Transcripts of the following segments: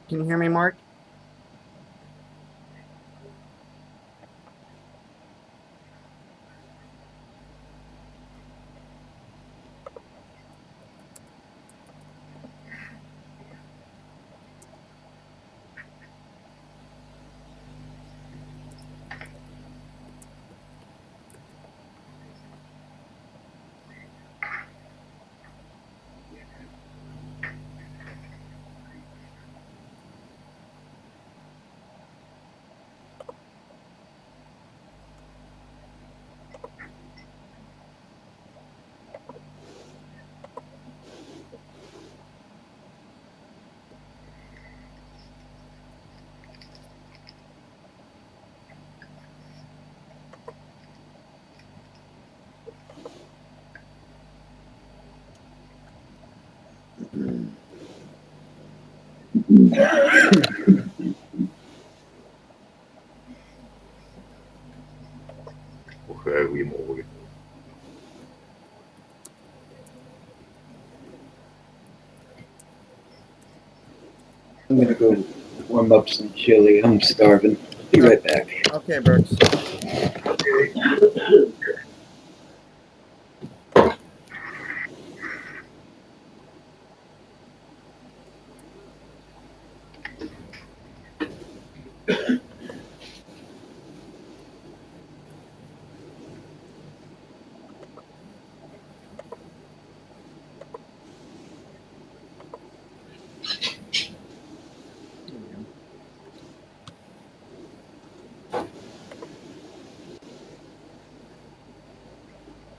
Can you hear me, Mark? Goedemorgen. I'm gonna go warm up some chili. I'm starving. Be right back. Okay, Brooks.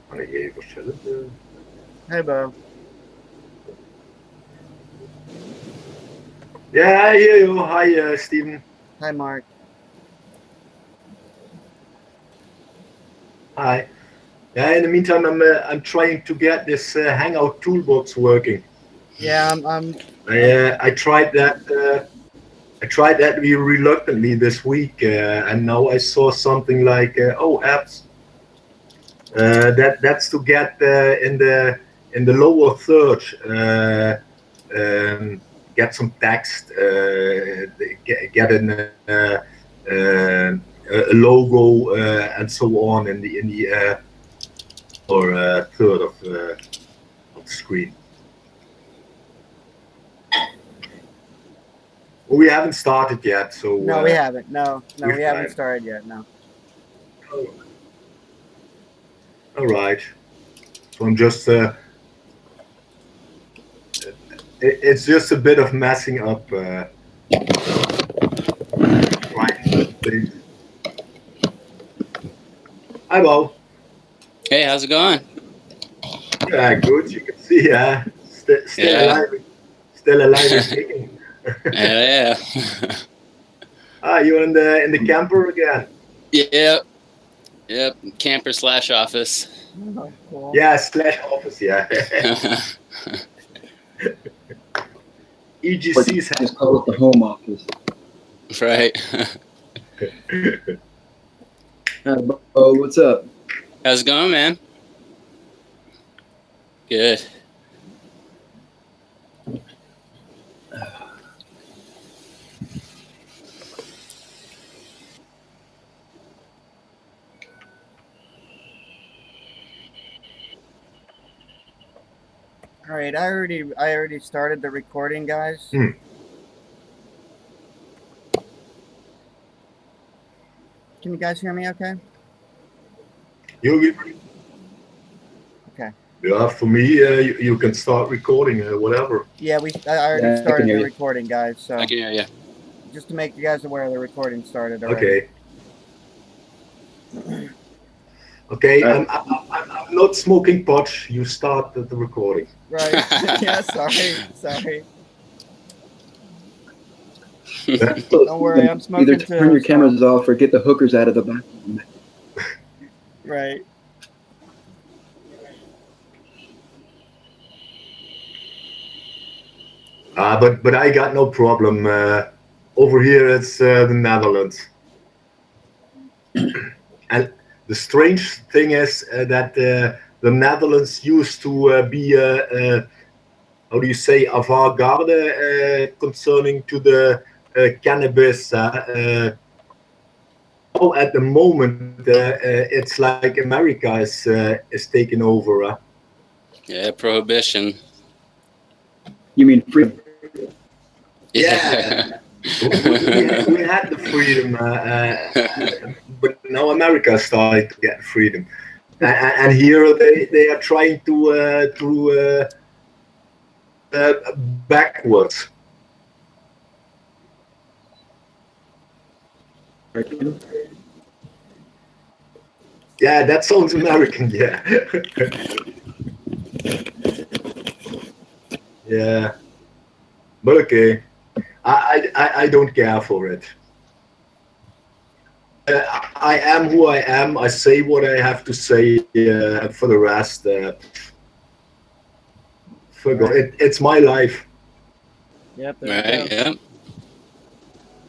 Kan ik even vertellen? Hey, Bo. Yeah, I hear you. Hi, Steven. Hi, Mark. Hi. Yeah, in the meantime, I'm trying to get this Hangout toolbox working. Yeah, I tried that. I tried that reluctantly this week, and now I saw something like apps. That's to get in the lower third. Get some text. Get a logo and so on in the or third of the screen. Well, we haven't started yet, so no, we haven't. No, we haven't fine. started yet. No. All right. So I'm just. It's just a bit of messing up. Hi, Bo. Hey, how's it going? Yeah, good. You can see, still alive. Still alive and kicking. Yeah. You in the camper again? Yep. Camper / office. Oh, cool. Yeah, / office. Yeah. EGC's Just call it the home office. Right. Oh, what's up? How's it going, man? Good. All right, I already started the recording, guys. Hmm. Can you guys hear me okay? You. Okay. Yeah, for me, you can start recording whatever. Yeah, I already started the recording, guys. So I can hear you. Just to make you guys aware, the recording started already. Okay. Okay, I'm not smoking pot. You start the recording. Right. Yeah, sorry. Don't worry, I'm smoking Either turn too, your so- cameras off or get the hookers out of the back. Right. But I got no problem. Over here, it's the Netherlands. And the strange thing is that the Netherlands used to be how do you say, avant-garde concerning to the cannabis. Oh, at the moment, it's like America is taking over. Yeah, prohibition. You mean freedom? Yeah. we had the freedom, but now America is starting to get freedom, and here they are trying to backwards. Yeah, that sounds American. Yeah. Yeah, but okay. I don't care for it. I am who I am. I say what I have to say. For the rest, forgot it. It's my life. Yep. Right, yeah.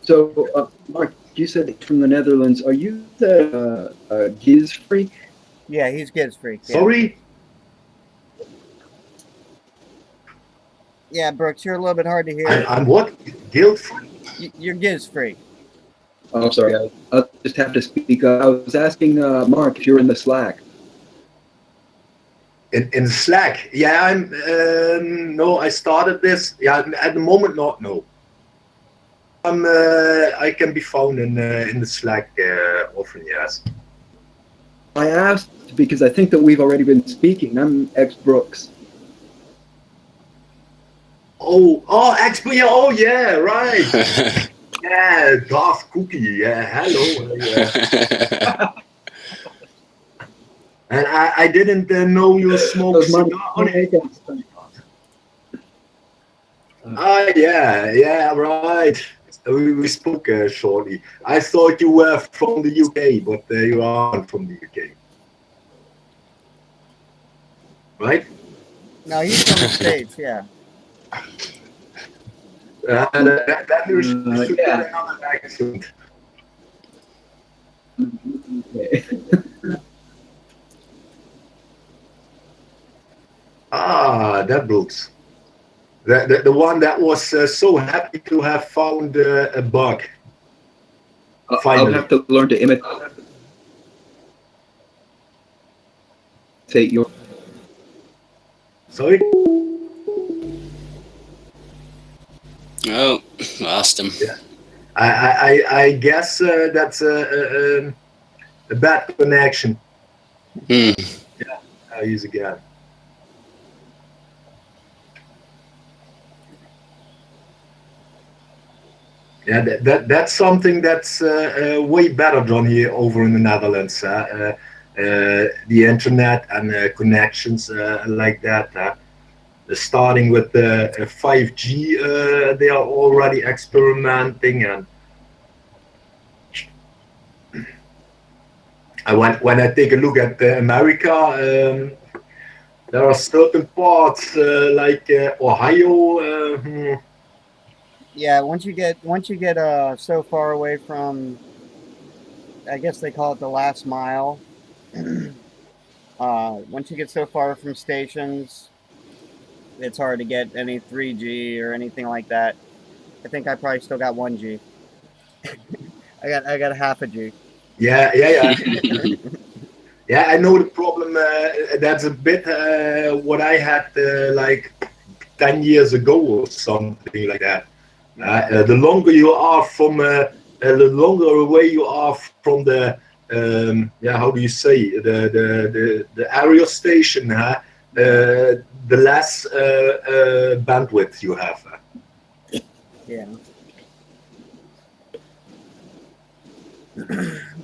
So, Mark, you said from the Netherlands. Are you the Giz freak? Yeah, he's Giz freak. Yeah. Sorry. Yeah, Brooks, you're a little bit hard to hear. I'm what? Guilt? You're Giz freak. Oh, I'm sorry. I'll just have to speak up. I was asking Mark if you're in the Slack. In Slack? Yeah, I'm. No, I started this. Yeah, at the moment, not. No. I can be found in the Slack often. Yes. I asked because I think that we've already been speaking. I'm ex Brooks. Oh, yeah. Oh, yeah. Right. Yeah, Darth Cookie. Yeah, hello. Yeah. And I didn't know you smoked cigar on it. Yeah, right. We spoke shortly. I thought you were from the UK, but you aren't from the UK. Right? No, he's from the States, yeah. That should be yeah. another accent. Okay. That Brooks. The one that was so happy to have found a bug. I'll Finally. have to learn to imitate your. Sorry? Oh, lost him. Yeah. I guess that's a bad connection. Hmm. Yeah, I'll use again. Yeah, that's something that's way better done here over in the Netherlands. The internet and connections like that. Starting with the 5G, they are already experimenting, and when I take a look at America, there are certain parts like Ohio. Yeah, once you get so far away from, I guess they call it the last mile. Once you get so far from stations, it's hard to get any 3G or anything like that. I think I probably still got 1G. I got half a G. Yeah. Yeah, I know the problem. That's a bit what I had like 10 years ago or something like that. The longer you are from, the longer away you are from the, how do you say, the area station, the less bandwidth you have. Yeah.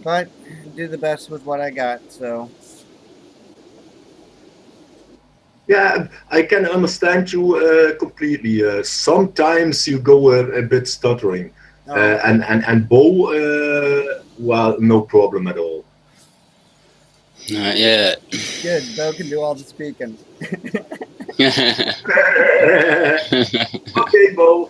But do the best with what I got, so. Yeah, I can understand you completely. Sometimes you go a bit stuttering. And Bo, well, no problem at all. Not yet. Good. Bo can do all the speaking. Okay, Bo.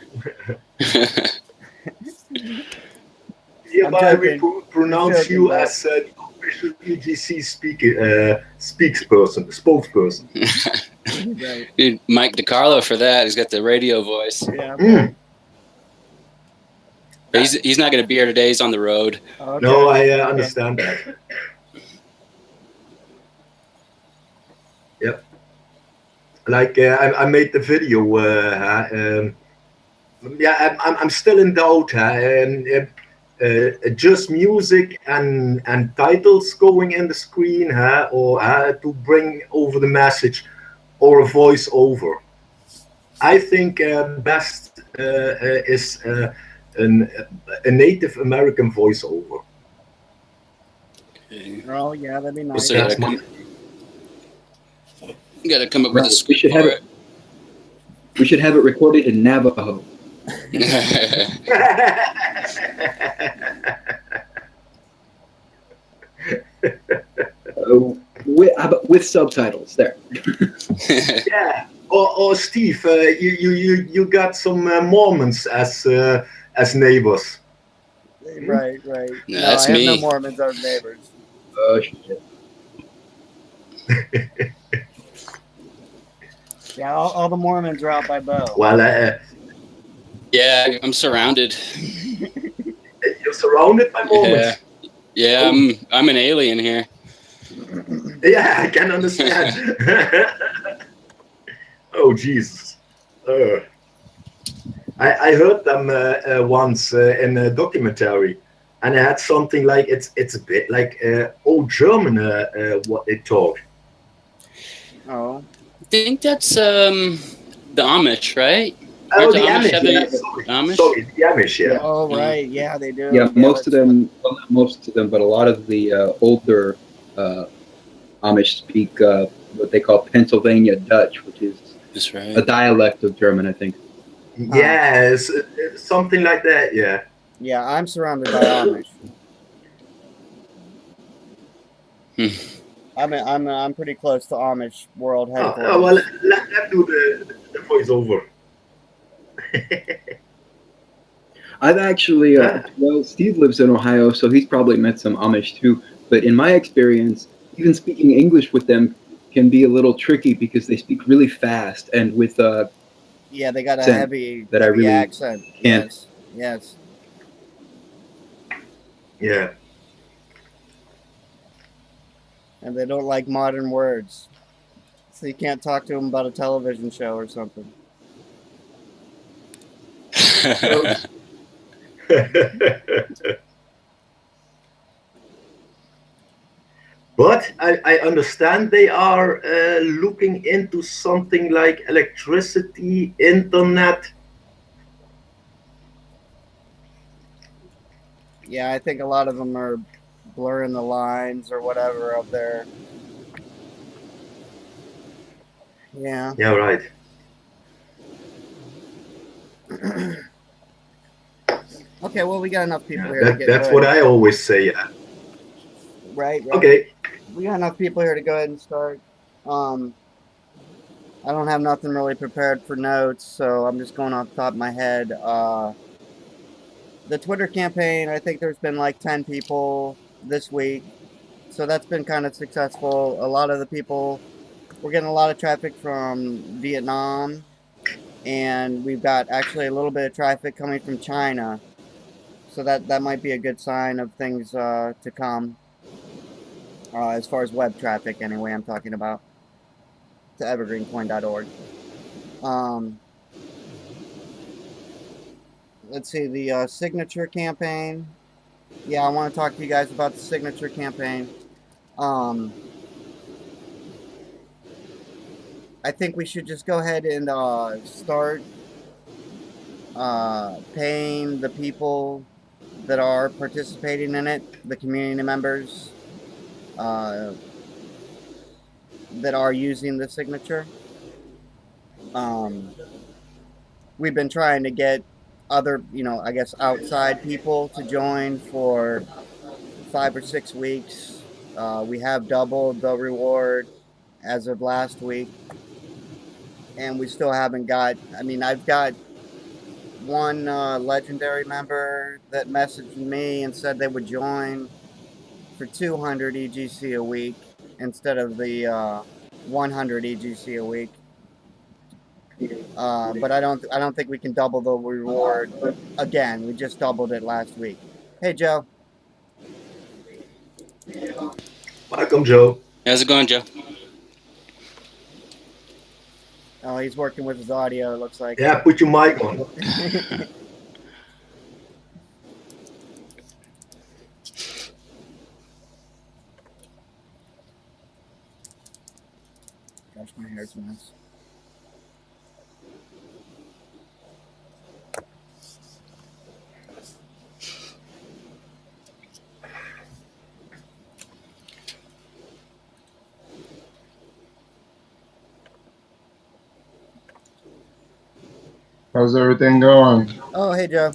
Hereby we joking. pronounce Joking, you Bo. as the official EGC spokesperson. Right. Dude, Mike DiCarlo for that. He's got the radio voice. Yeah. Mm. But he's not going to be here today. He's on the road. Okay. No, I Okay. understand that. Yep. Like I made the video. Yeah, I'm still in doubt. Just music and titles going in the screen, or to bring over the message, or a voice over. I think best is a Native American voiceover. Okay. Oh yeah, that'd be nice. So you That's gotta come up with a We script should have for it. We should have it recorded in Navajo. it. With subtitles. There. Yeah. Or Steve, you got some Mormons as neighbors. Right. No, No, that's I have no me. Mormons as neighbors. Oh shit. Yeah, all the Mormons are out by Bo. Well, Yeah, I'm surrounded. you're surrounded by Mormons. Yeah, I'm an alien here. Yeah, I can understand. Oh Jesus! I heard them once in a documentary, and it had something like it's a bit like old German what they talk. Oh. I think that's the Amish, right? Oh, Aren't the Amish. have Yeah, the Amish? sorry, the Amish. Yeah. Oh right, yeah, they do. Yeah, most of that's- them. Well, not most of them, but a lot of the older Amish speak what they call Pennsylvania Dutch, which is That's right. a dialect of German, I think. Yes, something like that. Yeah. Yeah, I'm surrounded by Amish. I'm pretty close to Amish World Headquarters. Oh, well, let them do the voiceover. I've actually, well, Steve lives in Ohio, so he's probably met some Amish too. But in my experience, even speaking English with them can be a little tricky because they speak really fast and with yeah, they got a accent heavy, that I heavy really accent. can't. Yes. Yeah. And they don't like modern words. So you can't talk to them about a television show or something. But I understand they are looking into something like electricity, internet. Yeah, I think a lot of them are blurring the lines or whatever up there. Yeah. Yeah, right. Okay, well, we got enough people Yeah, here to get that's going. what I always say. Right. Okay. We got enough people here to go ahead and start. I don't have nothing really prepared for notes, so I'm just going off the top of my head. The Twitter campaign, I think there's been like 10 people this week, so that's been kind of successful. A lot of the people, we're getting a lot of traffic from Vietnam, and we've got actually a little bit of traffic coming from China, so that might be a good sign of things to come. As far as web traffic, anyway, I'm talking about, to evergreencoin.org. Let's see, the signature campaign. Yeah, I want to talk to you guys about the signature campaign. I think we should just go ahead and start paying the people that are participating in it, the community members that are using the signature. We've been trying to get other, I guess outside people to join for 5 or 6 weeks. We have doubled the reward as of last week, and we still haven't got. I mean, I've got one legendary member that messaged me and said they would join for 200 EGC a week instead of the 100 EGC a week. But I don't think we can double the reward again. We just doubled it last week. Hey Joe. Welcome, Joe. How's it going, Joe? Oh, he's working with his audio. It looks like. Yeah, put your mic on. Gosh, my hair's a mess. How's everything going? Oh, hey Joe.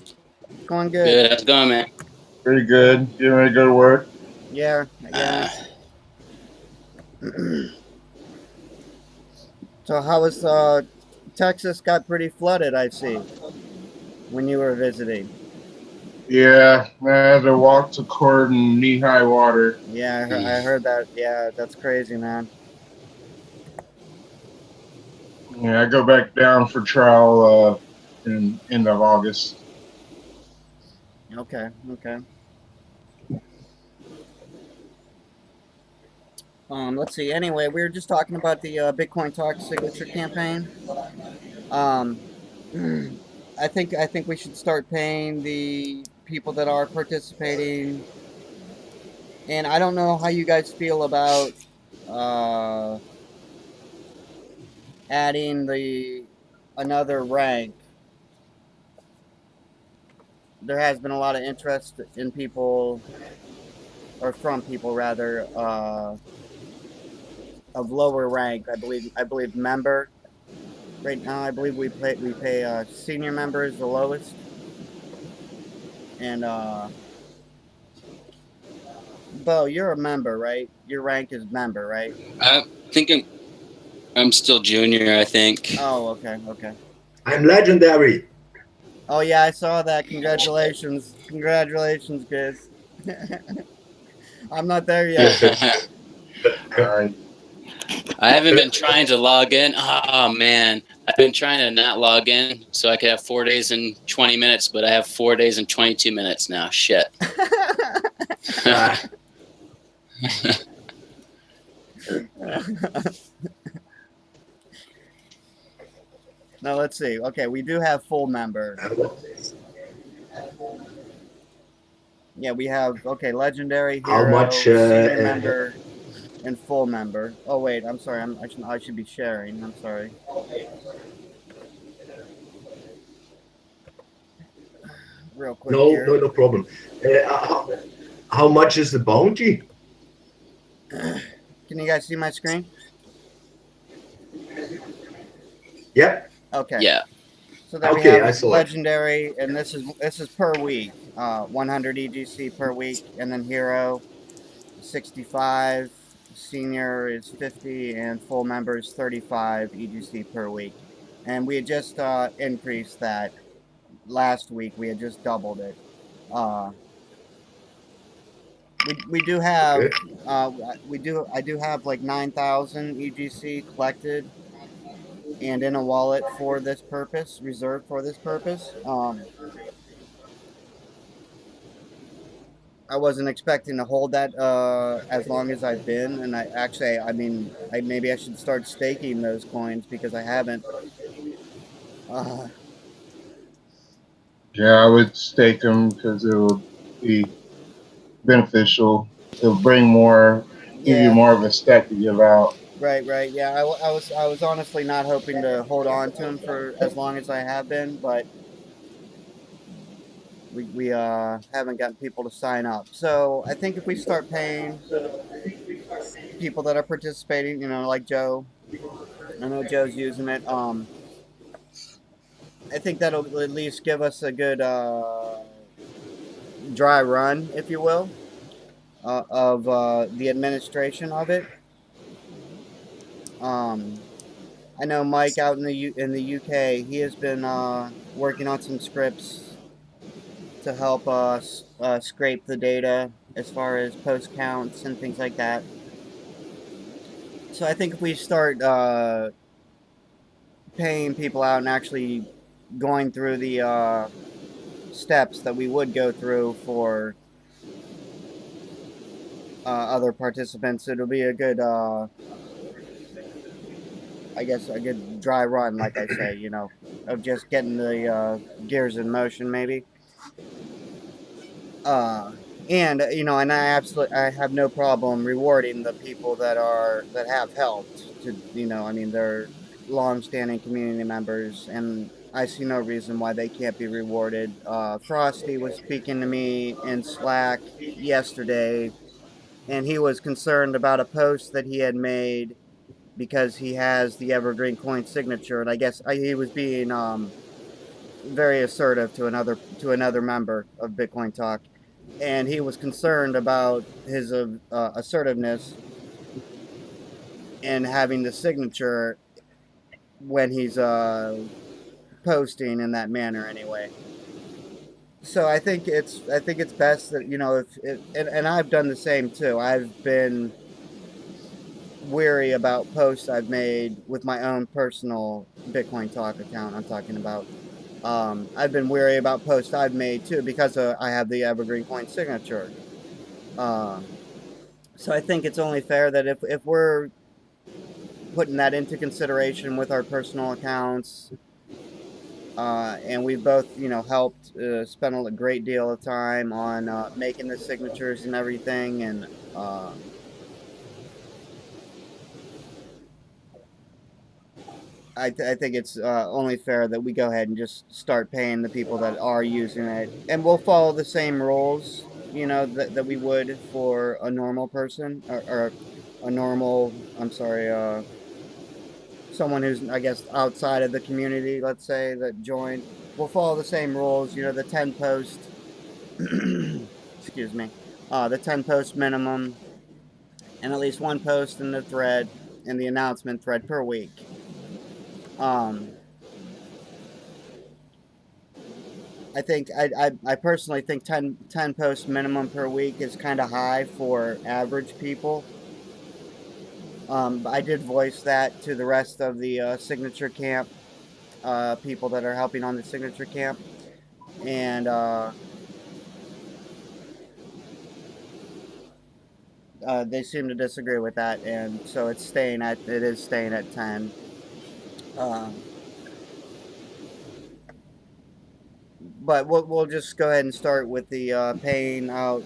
Going good. Good. How's it going, man? Pretty good. Getting ready to go to work. Yeah. So how was Texas? Got pretty flooded, I see, when you were visiting. Yeah, man, I had to walk to court in knee-high water. Yeah, I heard that. Yeah, that's crazy, man. Yeah, I go back down for trial in end of August. Okay. Let's see. Anyway, we were just talking about the Bitcoin Talk signature campaign. I think we should start paying the people that are participating. And I don't know how you guys feel about adding another rank. There has been a lot of interest in people, or from people rather, of lower rank. I believe member. Right now, I believe we pay senior members the lowest, and Bo, you're a member, right? Your rank is member, right? I'm thinking I'm still junior, I think. Oh, okay. I'm legendary. Oh yeah, I saw that. Congratulations, Giz. I'm not there yet. All right. I haven't been trying to log in. Oh, man. I've been trying to not log in so I could have 4 days and 20 minutes, but I have 4 days and 22 minutes now. Shit. Now let's see. Okay, we do have full member. Yeah, we have legendary, hero, How much? senior member, and full member. Oh wait, I'm sorry. I should be sharing. I'm sorry. Real quick here. No problem. How much is the bounty? Can you guys see my screen? Yep. Okay. Yeah. So then we have legendary, and this is per week. 100 EGC per week, and then hero, 65. Senior is 50, and full member is 35 EGC per week. And we had just increased that last week. We had just doubled it. We do have I do have like 9,000 EGC collected and in a wallet for this purpose, reserved for this purpose. I wasn't expecting to hold that as long as I've been, and maybe I should start staking those coins because I haven't. Yeah, I would stake them because it will be beneficial. It'll bring more, give you more of a stack to give out. Right. Yeah, I was honestly not hoping to hold on to them for as long as I have been, but we haven't gotten people to sign up. So I think if we start paying people that are participating, like Joe, I know Joe's using it. I think that'll at least give us a good dry run, if you will, of the administration of it. I know Mike out in the UK. He has been working on some scripts to help us scrape the data as far as post counts and things like that. So I think if we start paying people out and actually going through the steps that we would go through for other participants, it'll be a good, I guess, a good dry run, like I say, you know, of just getting the gears in motion, maybe. And you know, and I have no problem rewarding the people that have helped to, you know, I mean, they're long-standing community members, and I see no reason why they can't be rewarded. Frosty was speaking to me in Slack yesterday, and he was concerned about a post that he had made because he has the EverGreenCoin signature, and I guess he was being very assertive to another member of Bitcoin Talk, and he was concerned about his assertiveness and having the signature when he's posting in that manner anyway. So I think it's best that, you know, and I've done the same too. I've been weary about posts I've made with my own personal Bitcoin Talk account. I'm talking about. I've been weary about posts I've made too because I have the EverGreenCoin signature. So I think it's only fair that if we're putting that into consideration with our personal accounts, and we've both, you know, helped spend a great deal of time on making the signatures and everything, and I think it's only fair that we go ahead and just start paying the people that are using it, and we'll follow the same rules, you know, that we would for a normal person, or a normal, I'm sorry, someone who's, I guess, outside of the community, let's say, that joined. We'll follow the same rules, you know, the 10 post, excuse me, the 10 post minimum, and at least one post in the thread, in the announcement thread per week. I think I personally think 10 posts minimum per week is kind of high for average people. I did voice that to the rest of the signature camp people that are helping on the signature camp, and they seem to disagree with that, and so it is staying at 10. But we'll just go ahead and start with the paying out,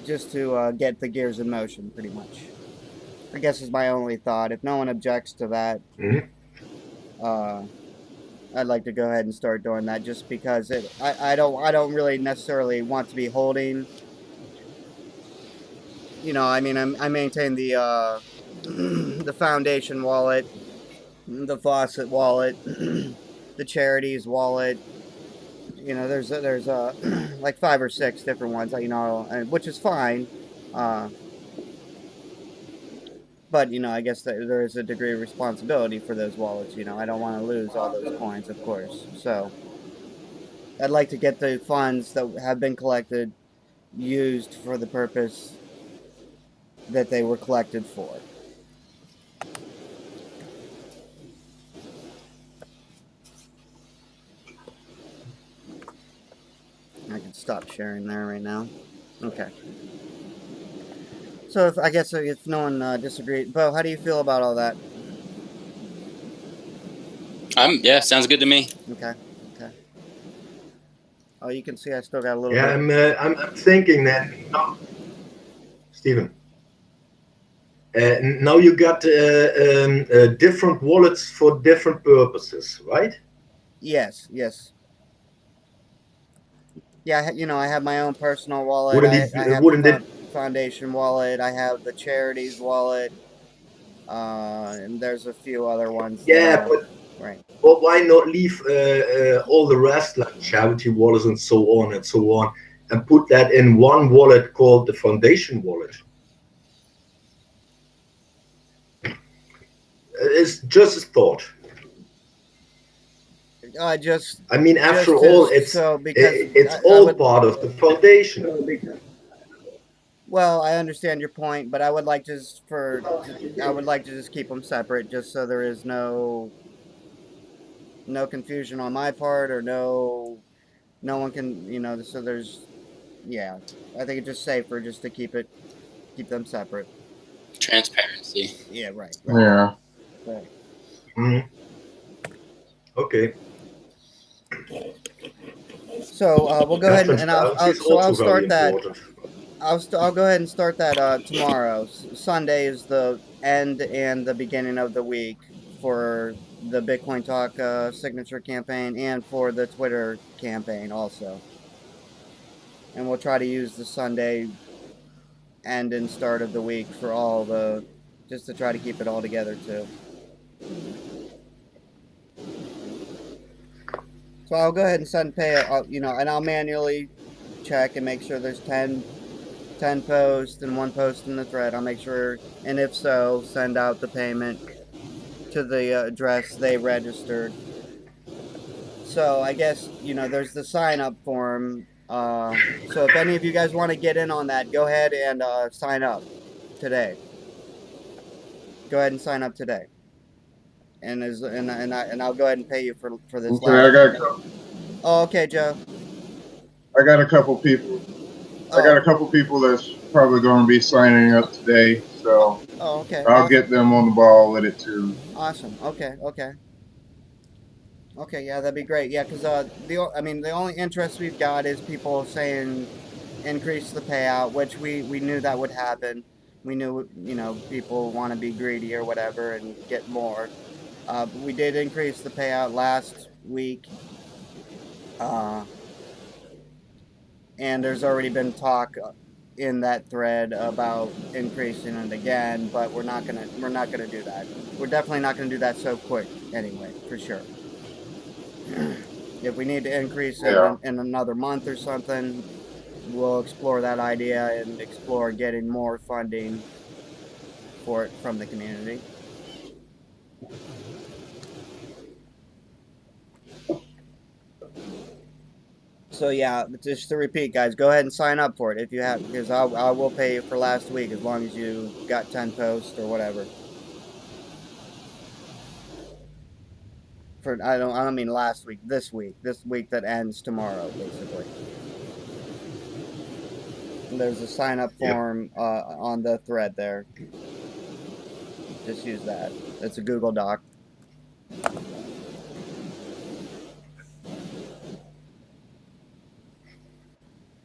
just to get the gears in motion, pretty much. I guess is my only thought. If no one objects to that, I'd like to go ahead and start doing that, just because I don't really necessarily want to be holding. You know, I mean, I maintain the the foundation wallet, the faucet wallet, the charities wallet. You know, there's like 5 or 6 different ones, you know, which is fine. But, you know, I guess that there is a degree of responsibility for those wallets. You know, I don't want to lose all those coins, of course. So I'd like to get the funds that have been collected used for the purpose that they were collected for. I can stop sharing there right now. Okay. So I guess if no one disagreed, Bo, how do you feel about all that? Yeah, sounds good to me. Okay. Oh, you can see I still got a little Yeah, bit. I'm thinking that, Stephen. Now you got different wallets for different purposes, right? Yes. Yeah, you know, I have my own personal wallet. I have the foundation wallet. I have the charities wallet. And there's a few other ones. Yeah, Right. Well, why not leave all the rest, like charity wallets and so on, and put that in one wallet called the foundation wallet? It's just a thought. Just I mean, after just all, so because it's I all would. part of the foundation. Well, I understand your point, but I would like I would like to just keep them separate, just so there is no confusion on my part, or no one can, so there's, yeah, I think it's just safer just to keep them separate. Transparency. Yeah, right. Yeah. Right. Mhm. Okay. So we'll go Yeah, ahead and transparency is I'll also very start that. important. I'll go ahead and start that tomorrow. Sunday is the end and the beginning of the week for the Bitcoin Talk signature campaign and for the Twitter campaign also. And we'll try to use the Sunday end and start of the week for just to try to keep it all together too. So I'll go ahead and send pay, and I'll manually check and make sure there's 10 posts and one post in the thread. I'll make sure, and if so, send out the payment to the address they registered. So I guess, there's the sign up form. So if any of you guys want to get in on that, go ahead and sign up today. Go ahead and sign up today. And I'll go ahead and pay you for this Okay, I last. got Oh, okay, Joe. I got a couple people. I got Oh, a couple people that's probably going to be signing up today, so oh, okay. I'll Awesome. get them on the ball with it too. Awesome. Okay, okay. Okay, yeah, that'd be great. Yeah, because the only interest we've got is people saying increase the payout, which we knew that would happen. We knew, people want to be greedy or whatever and get more. But we did increase the payout last week, uh, and there's already been talk in that thread about increasing it again. But we're not gonna do that. We're definitely not gonna do that so quick anyway, for sure. If we need to increase it Yeah. in another month or something, we'll explore that idea and explore getting more funding for it from the community. So yeah, just to repeat, guys, go ahead and sign up for it if you have, because I will pay you for last week as long as you got 10 posts or whatever. I don't mean last week, this week that ends tomorrow, basically. And there's a sign up form on the thread there. Just use that. It's a Google Doc.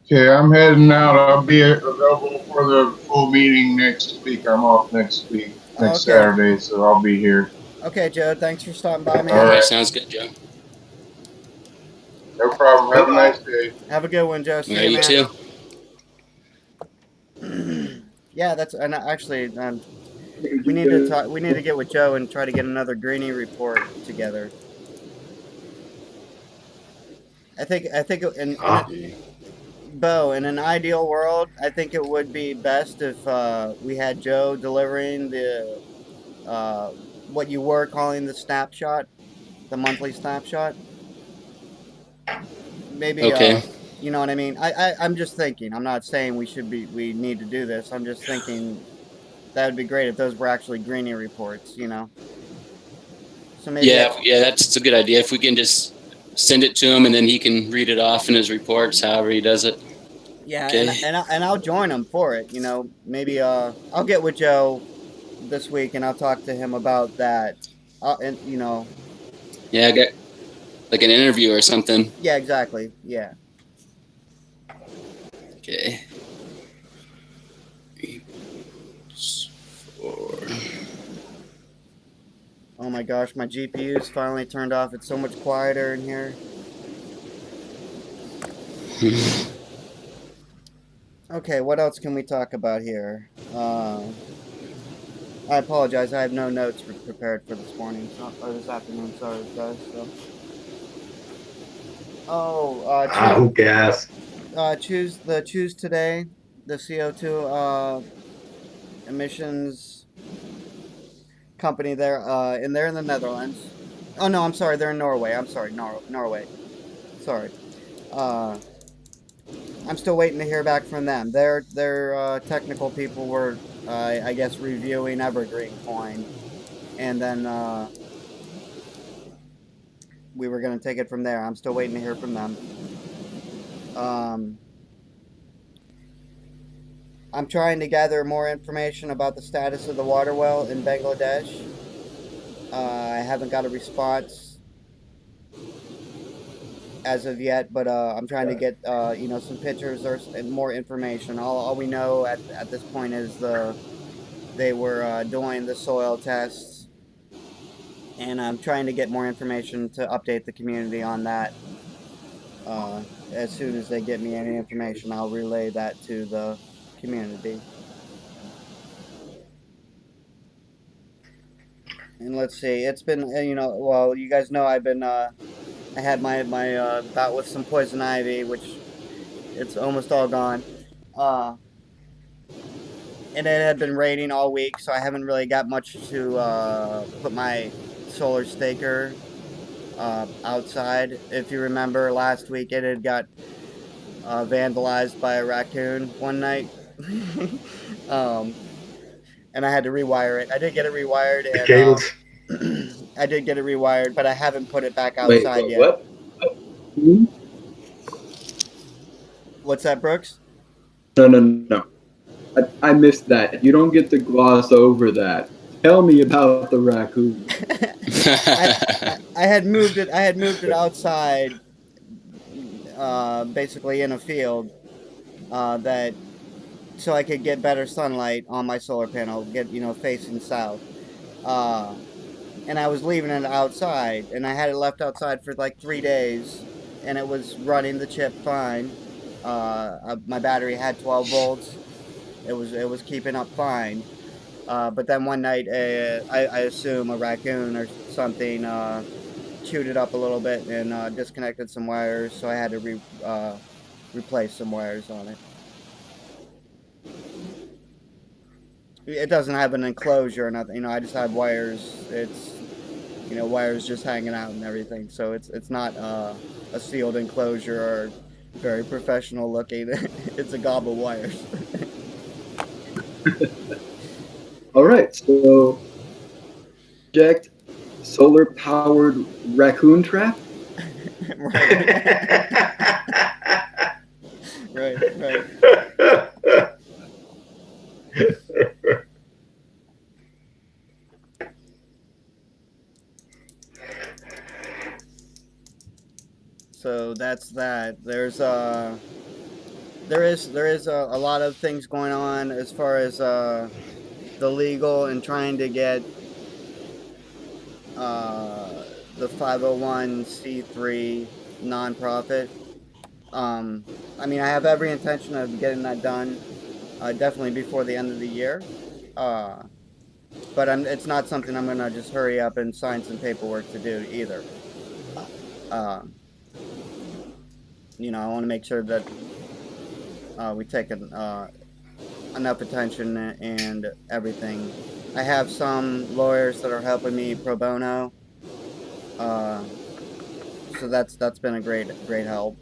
Okay, I'm heading out. I'll be available for the full meeting next week. I'm off next week, next Saturday, so I'll be here. Okay, Joe. Thanks for stopping by, man. All right. Sounds good, Joe. No problem. Have a nice day. Have a good one, Joe. See Yeah, you, you man. too. Yeah, and actually, we need to talk. We need to get with Joe and try to get another Greenie report together. I think Bo, in an ideal world, I think it would be best if we had Joe delivering the what you were calling the snapshot, the monthly snapshot. Maybe Okay. you know what I mean. I'm just thinking. I'm not saying we need to do this. I'm just thinking that would be great if those were actually Greenie reports. So maybe Yeah, that's a good idea. If we can just send it to him and then he can read it off in his reports, however he does it. Yeah, Okay. and I'll join him for it. Maybe I'll get with Joe this week and I'll talk to him about that. And Yeah, I got like an interview or something. yeah, exactly. Yeah. Okay. 4. Oh my gosh, my GPU's finally turned off. It's so much quieter in here. Okay, what else can we talk about here? I apologize. I have no notes prepared for this morning or this afternoon. Sorry, guys. So. Oh, Who cares? choose today. The CO2 emissions company there, and they're in the Netherlands. Oh no, I'm sorry. They're in Norway. I'm sorry, Norway. Sorry. Uh, I'm still waiting to hear back from them. Their technical people were, I guess, reviewing EverGreenCoin, and then we were gonna take it from there. I'm still waiting to hear from them. Um, I'm trying to gather more information about the status of the water well in Bangladesh. I haven't got a response as of yet, but I'm trying to get some pictures or more information. All we know at this point is they were doing the soil tests, and I'm trying to get more information to update the community on that. As soon as they get me any information, I'll relay that to the community. And let's see, it's been well, you guys know I've been I had my bout with some poison ivy, which it's almost all gone. Uh, and it had been raining all week, so I haven't really got much to put my solar staker outside. If you remember last week, it had got vandalized by a raccoon one night. um, and I had to rewire it. I did get it rewired, The and cables. I did get it rewired, but I haven't put it back Wait, outside yet. what? Hmm? What's that, Brooks? No. I missed that. You don't get to gloss over that. Tell me about the raccoon. I had moved it. I had moved it outside, basically in a field, that so I could get better sunlight on my solar panel, get facing south. Uh, and I was leaving it outside, and I had it left outside for like 3 days, and it was running the chip fine. My battery had 12 volts. It was keeping up fine. But then one night, I assume a raccoon or something chewed it up a little bit and disconnected some wires, so I had to replace some wires on it. It doesn't have an enclosure or nothing. I just have wires. It's wires just hanging out and everything. So it's not a sealed enclosure or very professional looking. It's a gob of wires. All right, so project solar powered raccoon trap. Right. So that's that. There is a lot of things going on as far as the legal and trying to get the 501c3 nonprofit. I mean, I have every intention of getting that done, definitely before the end of the year. But it's not something I'm gonna just hurry up and sign some paperwork to do either. I want to make sure that we take enough attention and everything. I have some lawyers that are helping me pro bono, so that's been a great help.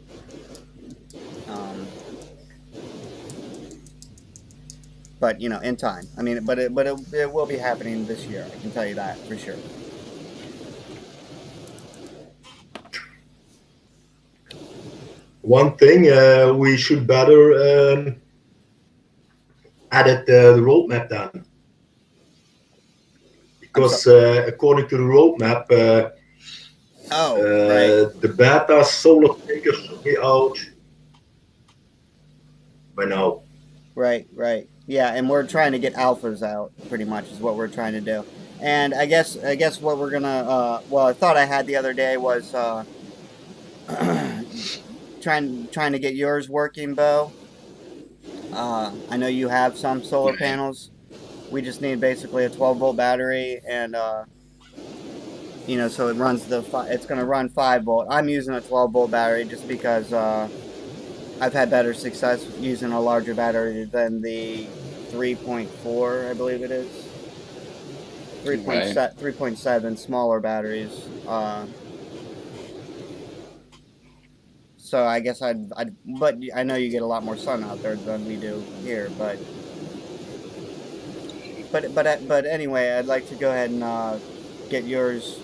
But in time. I mean, but it will be happening this year. I can tell you that for sure. One thing we should better add the roadmap down, because according to the roadmap, right. the beta solar takers should be out by now. Right. Yeah, and we're trying to get alphas out. Pretty much is what we're trying to do. And I guess what we're gonna I thought I had the other day was trying to get yours working, Bo. I know you have some solar panels. We just need basically a 12-volt battery, and you know, so it runs it's going to run 5-volt. I'm using a 12-volt battery just because I've had better success using a larger battery than the 3.4, I believe it is. 3.7 smaller batteries. So I guess but I know you get a lot more sun out there than we do here, but anyway, I'd like to go ahead and get yours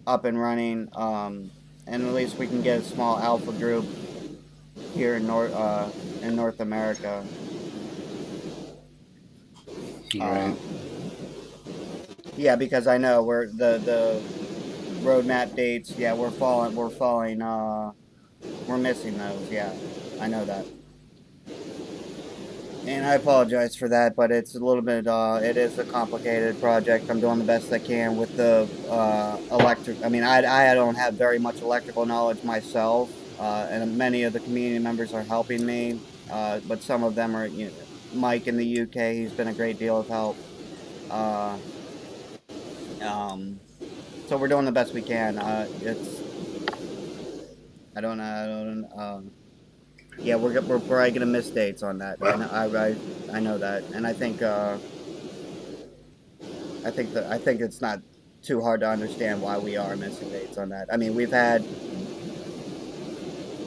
up and running, and at least we can get a small alpha group here in North America. Right. Yeah, because I know the roadmap dates. Yeah, we're missing those. Yeah, I know that. And I apologize for that, but it's a little bit, it is a complicated project. I'm doing the best I can with the electric. I mean, I don't have very much electrical knowledge myself, and many of the community members are helping me, but some of them are, you know, Mike in the UK, he's been a great deal of help. So we're doing the best we can. Yeah, we're probably gonna miss dates on that. Well, I know that, and I think it's not too hard to understand why we are missing dates on that. I mean, we've had,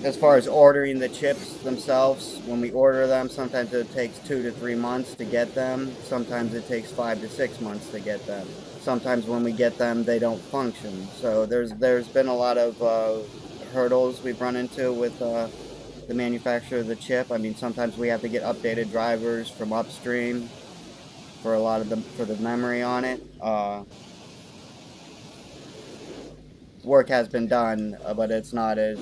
as far as ordering the chips themselves, when we order them, sometimes it takes 2 to 3 months to get them. Sometimes it takes 5 to 6 months to get them. Sometimes when we get them, they don't function. So there's been a lot of hurdles we've run into with the manufacturer of the chip. I mean, sometimes we have to get updated drivers from upstream for a lot of for the memory on it. Work has been done, but it's not as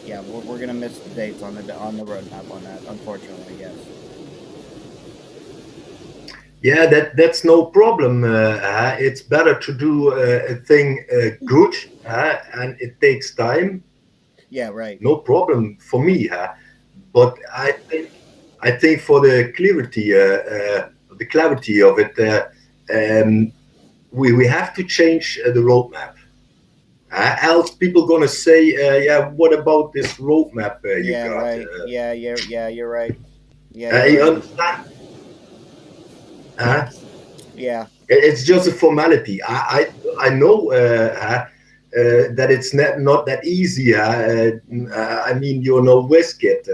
yeah. We're gonna miss the dates on the roadmap on that, unfortunately. Yes. yeah, that's no problem. It's better to do a thing good, and it takes time. Yeah. Right. No problem for me. But I think for the clarity of it, we have to change the roadmap. Else people gonna say, yeah, what about this roadmap you Yeah. got? Right. Yeah. You're right. Yeah. You You're right. understand? Yeah. It's just a formality. I know that it's not that easy. I mean, you're no Westgate.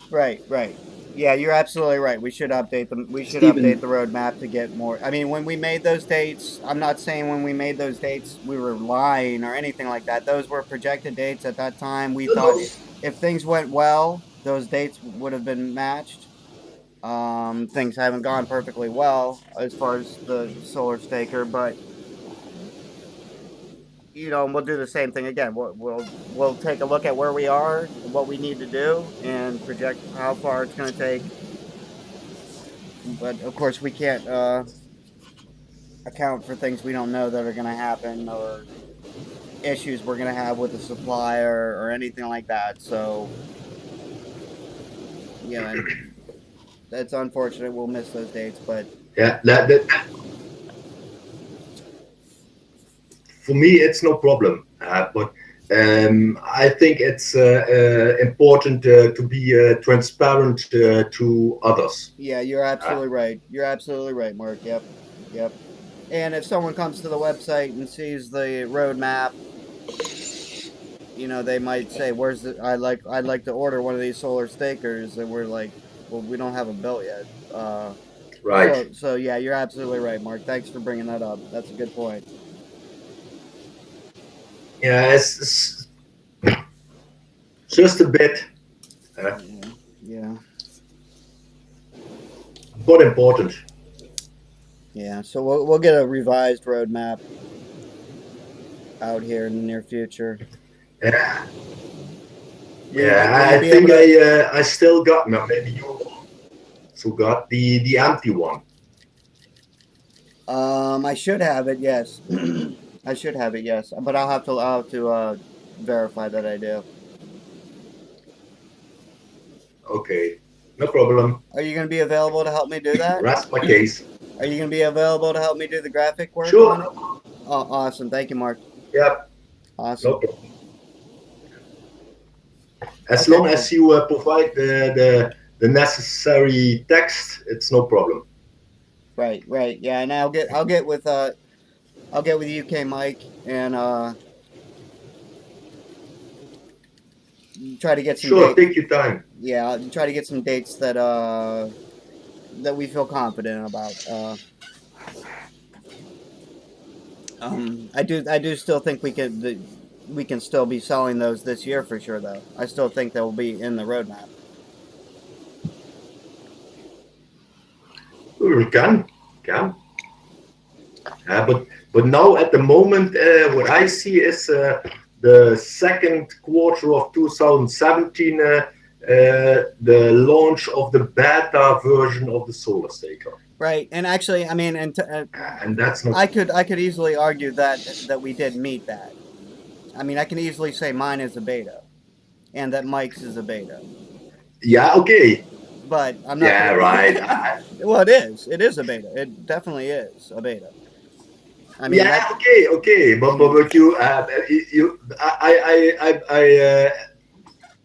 Right. Yeah, you're absolutely right. We should update them. We should Steven, update the roadmap to get more. I mean, when we made those dates, I'm not saying when we made those dates we were lying or anything like that. Those were projected dates at that time. We thought if things went well, those dates would have been matched. Things haven't gone perfectly well as far as the solar staker, but you know, we'll do the same thing again. We'll take a look at where we are, what we need to do, and project how far it's going to take. But of course, we can't account for things we don't know that are going to happen, or issues we're going to have with the supplier or anything like that. So, yeah, that's unfortunate. We'll miss those dates, but Yeah, that for me it's no problem. But I think it's important to be transparent to others. yeah, you're absolutely right. You're absolutely right, Mark. Yep. And if someone comes to the website and sees the roadmap, you know, they might say, "Where's the? I'd like to order one of these solar stakers," and we're like, "Well, we don't have them built yet." Right. So yeah, you're absolutely right, Mark. Thanks for bringing that up. That's a good point. Yeah, it's just a bit, Yeah. but important. Yeah. So we'll get a revised roadmap out here in the near future. Yeah, Will yeah. you I be think able to? I still got, no, maybe you also got the empty one. I should have it. Yes. I should have it. Yes. But I'll have to verify that I do. Okay. No problem. Are you going to be available to help me do that? Rest my case. Are you going to be available to help me do the graphic work Sure. on it? Oh, awesome. Thank you, Mark. Yeah. Awesome. No problem. As Okay, long as you provide the necessary text, it's no problem. Right. Yeah, and I'll get with UK Mike and try to get some Sure, dates. take your time. Yeah, I'll try to get some dates that that we feel confident about. I do still think we can still be selling those this year for sure, though. I still think they'll be in the roadmap. We can. But now at the moment, what I see is the second quarter of 2017, the launch of the beta version of the Solar Staker. Right, and actually, I mean, and that's not. I could easily argue that we did meet that. I mean, I can easily say mine is a beta, and that Mike's is a beta. Yeah. Okay. But I'm not. Yeah. Right. Well, it is. It is a beta. It definitely is a beta. I mean, yeah. Okay. But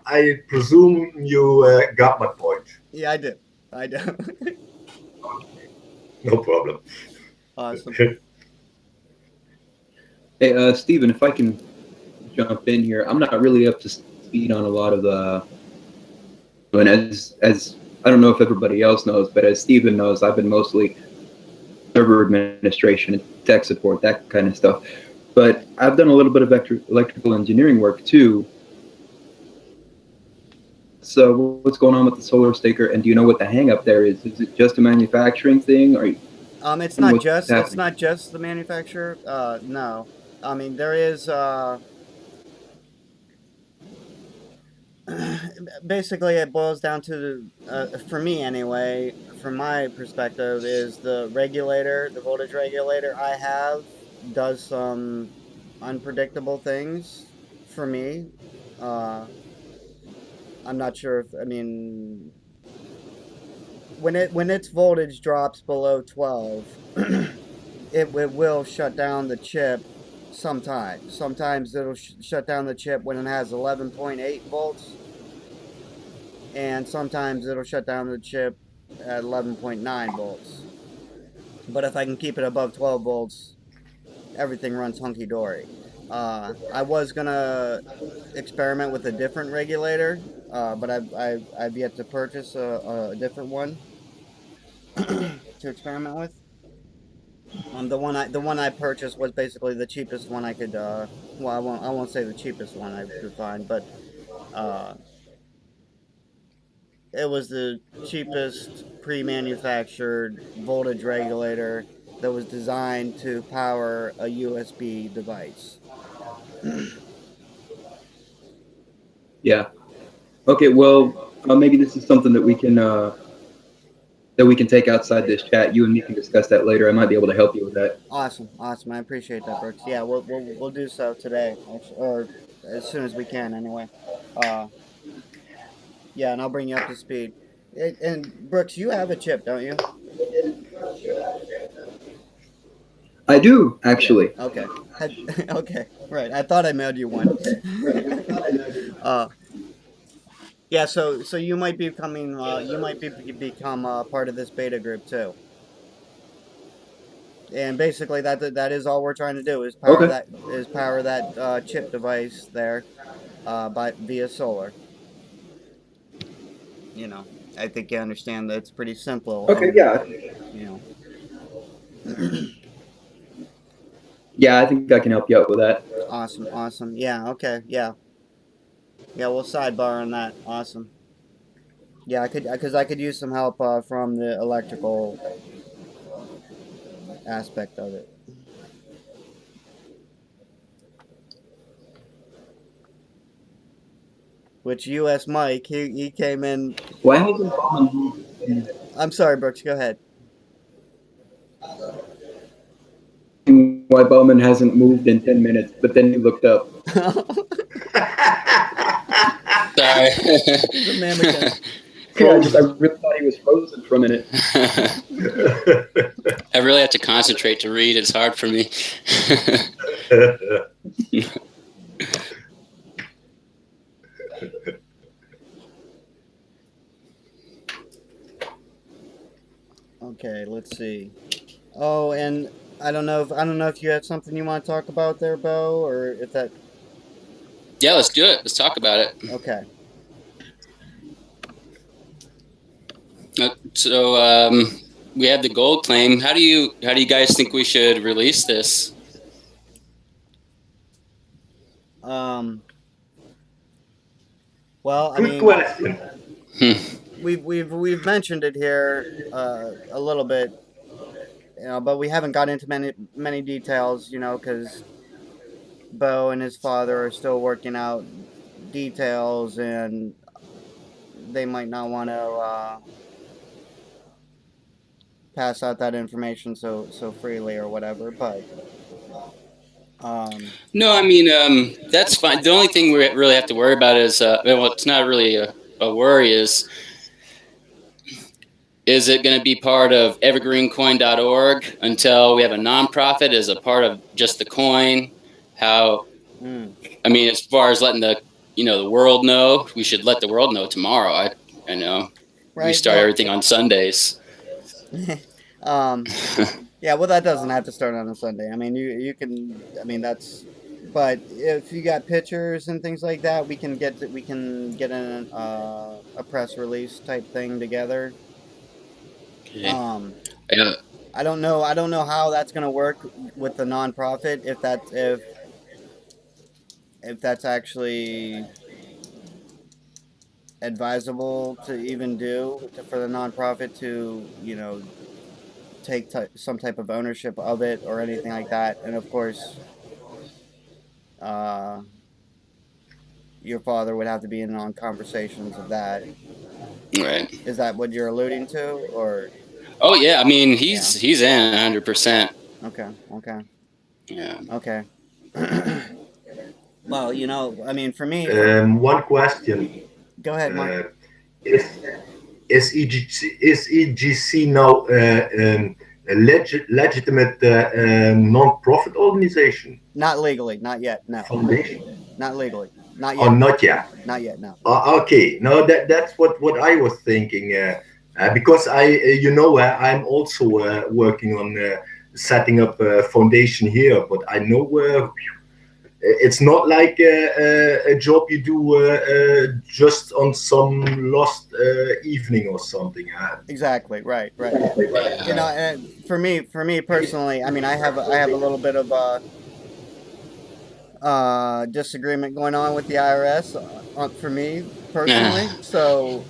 I presume you got my point. Yeah, I do. No problem. Awesome. Hey, Steven, if I can jump in here, I'm not really up to speed on a lot of the. And as I don't know if everybody else knows, but as Steven knows, I've been mostly server administration and tech support, that kind of stuff. But I've done a little bit of electrical engineering work too. So what's going on with the Solar Staker, and do you know what the hang up there is? Is it just a manufacturing thing, or? It's not just the manufacturer. No, I mean there is. Basically, it boils down to for me anyway. From my perspective, is the regulator, the voltage regulator I have, does some unpredictable things for me. I'm not sure if I mean when its voltage drops below 12, it will shut down the chip. Sometimes it'll shut down the chip when it has 11.8 volts, and sometimes it'll shut down the chip at 11.9 volts. But if I can keep it above 12 volts, everything runs hunky-dory. I was gonna experiment with a different regulator, but I've yet to purchase a different one to experiment with. The one I purchased was basically the cheapest one I could. Well, I won't say the cheapest one I could find, but it was the cheapest pre-manufactured voltage regulator that was designed to power a USB device. Yeah. Okay. Well, maybe this is something that we can take outside this chat. You and me can discuss that later. I might be able to help you with that. Awesome. I appreciate that, Brooks. Yeah, we'll do so today, or as soon as we can, anyway. Yeah, and I'll bring you up to speed. And Brooks, you have a chip, don't you? I do, actually. Yeah. Okay. Okay. Right. I thought I mailed you one. Yeah. So you might be become part of this beta group too. And basically, that is all we're trying to do is power that chip device there, via solar. You know, I think you understand that it's pretty simple. Okay. And, Yeah. You know. Yeah, I think I can help you out with that. Awesome. Yeah. Okay. Yeah. We'll sidebar on that. Awesome. Yeah, because I could use some help from the electrical aspect of it. Which US Mike, he came in. Why hasn't Bowman moved? I'm sorry, Brooks. Go ahead. Why Bowman hasn't moved in 10 minutes, but then he looked up. Sorry. He's a mammoth. I really thought he was frozen for a minute. I really have to concentrate to read. It's hard for me. Okay, let's see. Oh, and I don't know if you had something you want to talk about there, Bo, or if that. Yeah, let's do it. Let's talk about it. Okay. So we have the gold claim. How do you guys think we should release this? Well, I Good mean, question. we've mentioned it here a little bit, but we haven't got into many details, because Bo and his father are still working out details, and they might not want to pass out that information so freely or whatever. But no, I mean that's fine. The only thing we really have to worry about is well, it's not really a worry. Is it going to be part of EverGreenCoin.org until we have a nonprofit as a part of just the coin? How? I mean, as far as letting the world know, we should let the world know tomorrow. I know. Right, we start everything on Sundays. Yeah, well, that doesn't have to start on a Sunday. I mean, you can. I mean, that's. But if you got pictures and things like that, we can get a press release type thing together. Okay. Yeah. I don't know how that's gonna work with the nonprofit. If that's actually advisable to even do for the nonprofit to take some type of ownership of it or anything like that. And of course, your father would have to be in on conversations of that. Right. Is that what you're alluding to, or? Oh yeah, I mean he's in 100%. Okay. Yeah. Okay. Well, I mean, for me. One question. Go ahead, Mark. Is EGC now a legitimate non-profit organization? Not legally, not yet. No. Foundation? Not legally, not yet. Oh, not yet. Not yet. No. Okay. No, that's what I was thinking. Because I'm also working on setting up a foundation here, but I know. It's not like a job you do just on some lost evening or something. Exactly. Right. And for me personally, I mean, I have a little bit of disagreement going on with the IRS for me personally. So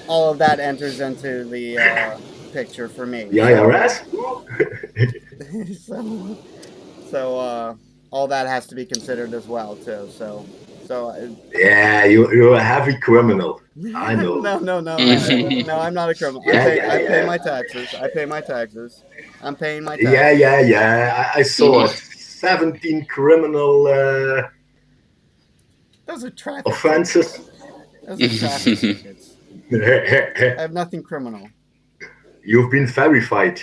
all of that enters into the picture for me. The IRS. So all that has to be considered as well too. So yeah, you're a heavy criminal. I know. No, I'm not a criminal. I pay my taxes. I'm paying my taxes. Yeah. I saw it. 17 criminal Those are traffic offenses. Those are traffic tickets. I have nothing criminal. You've been verified.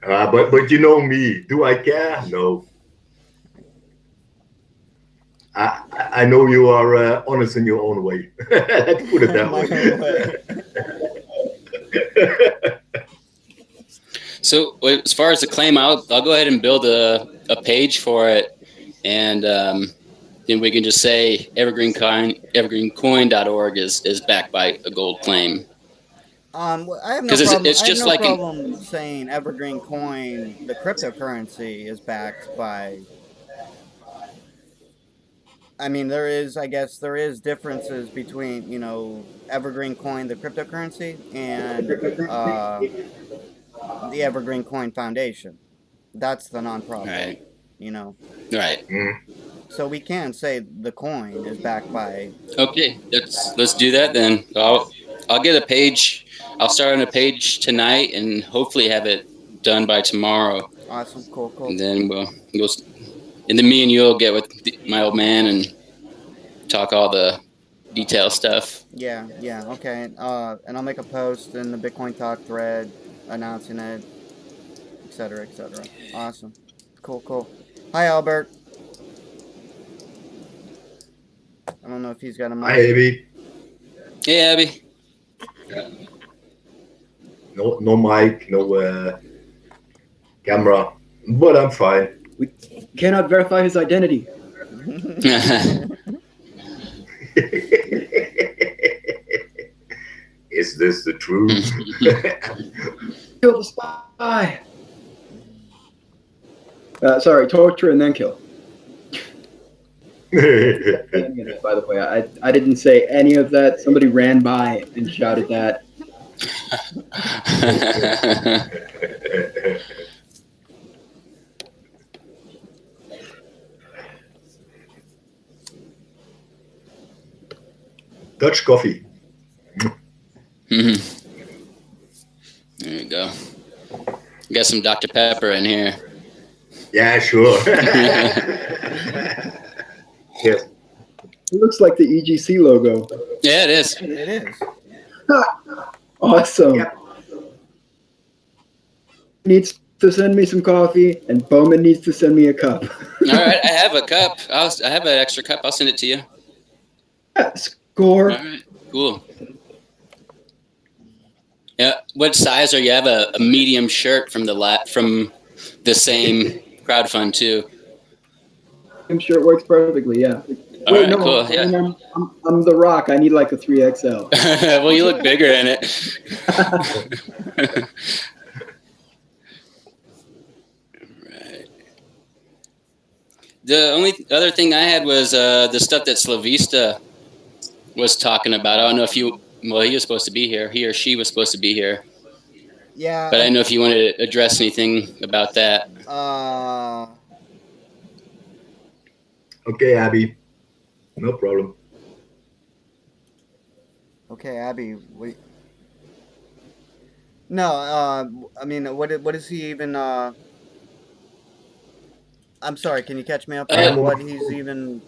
But you know me. Do I care? No. I know you are honest in your own way. Let's put it that way. So as far as the claim, I'll go ahead and build a page for it, and then we can just say EverGreenCoin.org is backed by a gold claim. I have no problem. I have no problem saying EverGreenCoin, the cryptocurrency, is backed by. I mean, there is differences between EverGreenCoin, the cryptocurrency, and the EverGreenCoin Foundation. That's the nonprofit. Right. Right. So we can say the coin is backed by. Okay, let's do that then. I'll get a page. I'll start on a page tonight and hopefully have it done by tomorrow. Awesome, cool. And then we'll and then me and you'll get with my old man and talk all the detail stuff. Yeah, okay. And I'll make a post in the Bitcoin Talk thread announcing it, etc., etc. Awesome. Cool. Hi, Albert. I don't know if he's got a mic. Hi, Abby. Hey, Abby. No mic, no camera, but I'm fine. We cannot verify his identity. Is this the truth? Kill the spy. Sorry, torture and then kill. By the way, I didn't say any of that. Somebody ran by and shouted that. Dutch coffee. There you go. Got some Dr. Pepper in here. Yeah, sure. Yes. It looks like the EGC logo. Yeah, it is. It is. Awesome. Yep. Needs to send me some coffee, and Bowman needs to send me a cup. All right, I have a cup. I have an extra cup. I'll send it to you. Yeah, score. All right, cool. Yeah, what size are you? I have a medium shirt from the same crowdfund too. I'm sure it works perfectly. Yeah. All right, cool. Yeah. I'm the Rock. I need like a 3XL. Well, you look bigger in it. Right. The only other thing I had was the stuff that Slavista was talking about. I don't know if he was supposed to be here. He or she was supposed to be here. Yeah. But I don't know if you wanted to address anything about that. Okay, Abby. No problem. Okay, Abby. No, I mean, what is he even? I'm sorry. Can you catch me up on what he's even?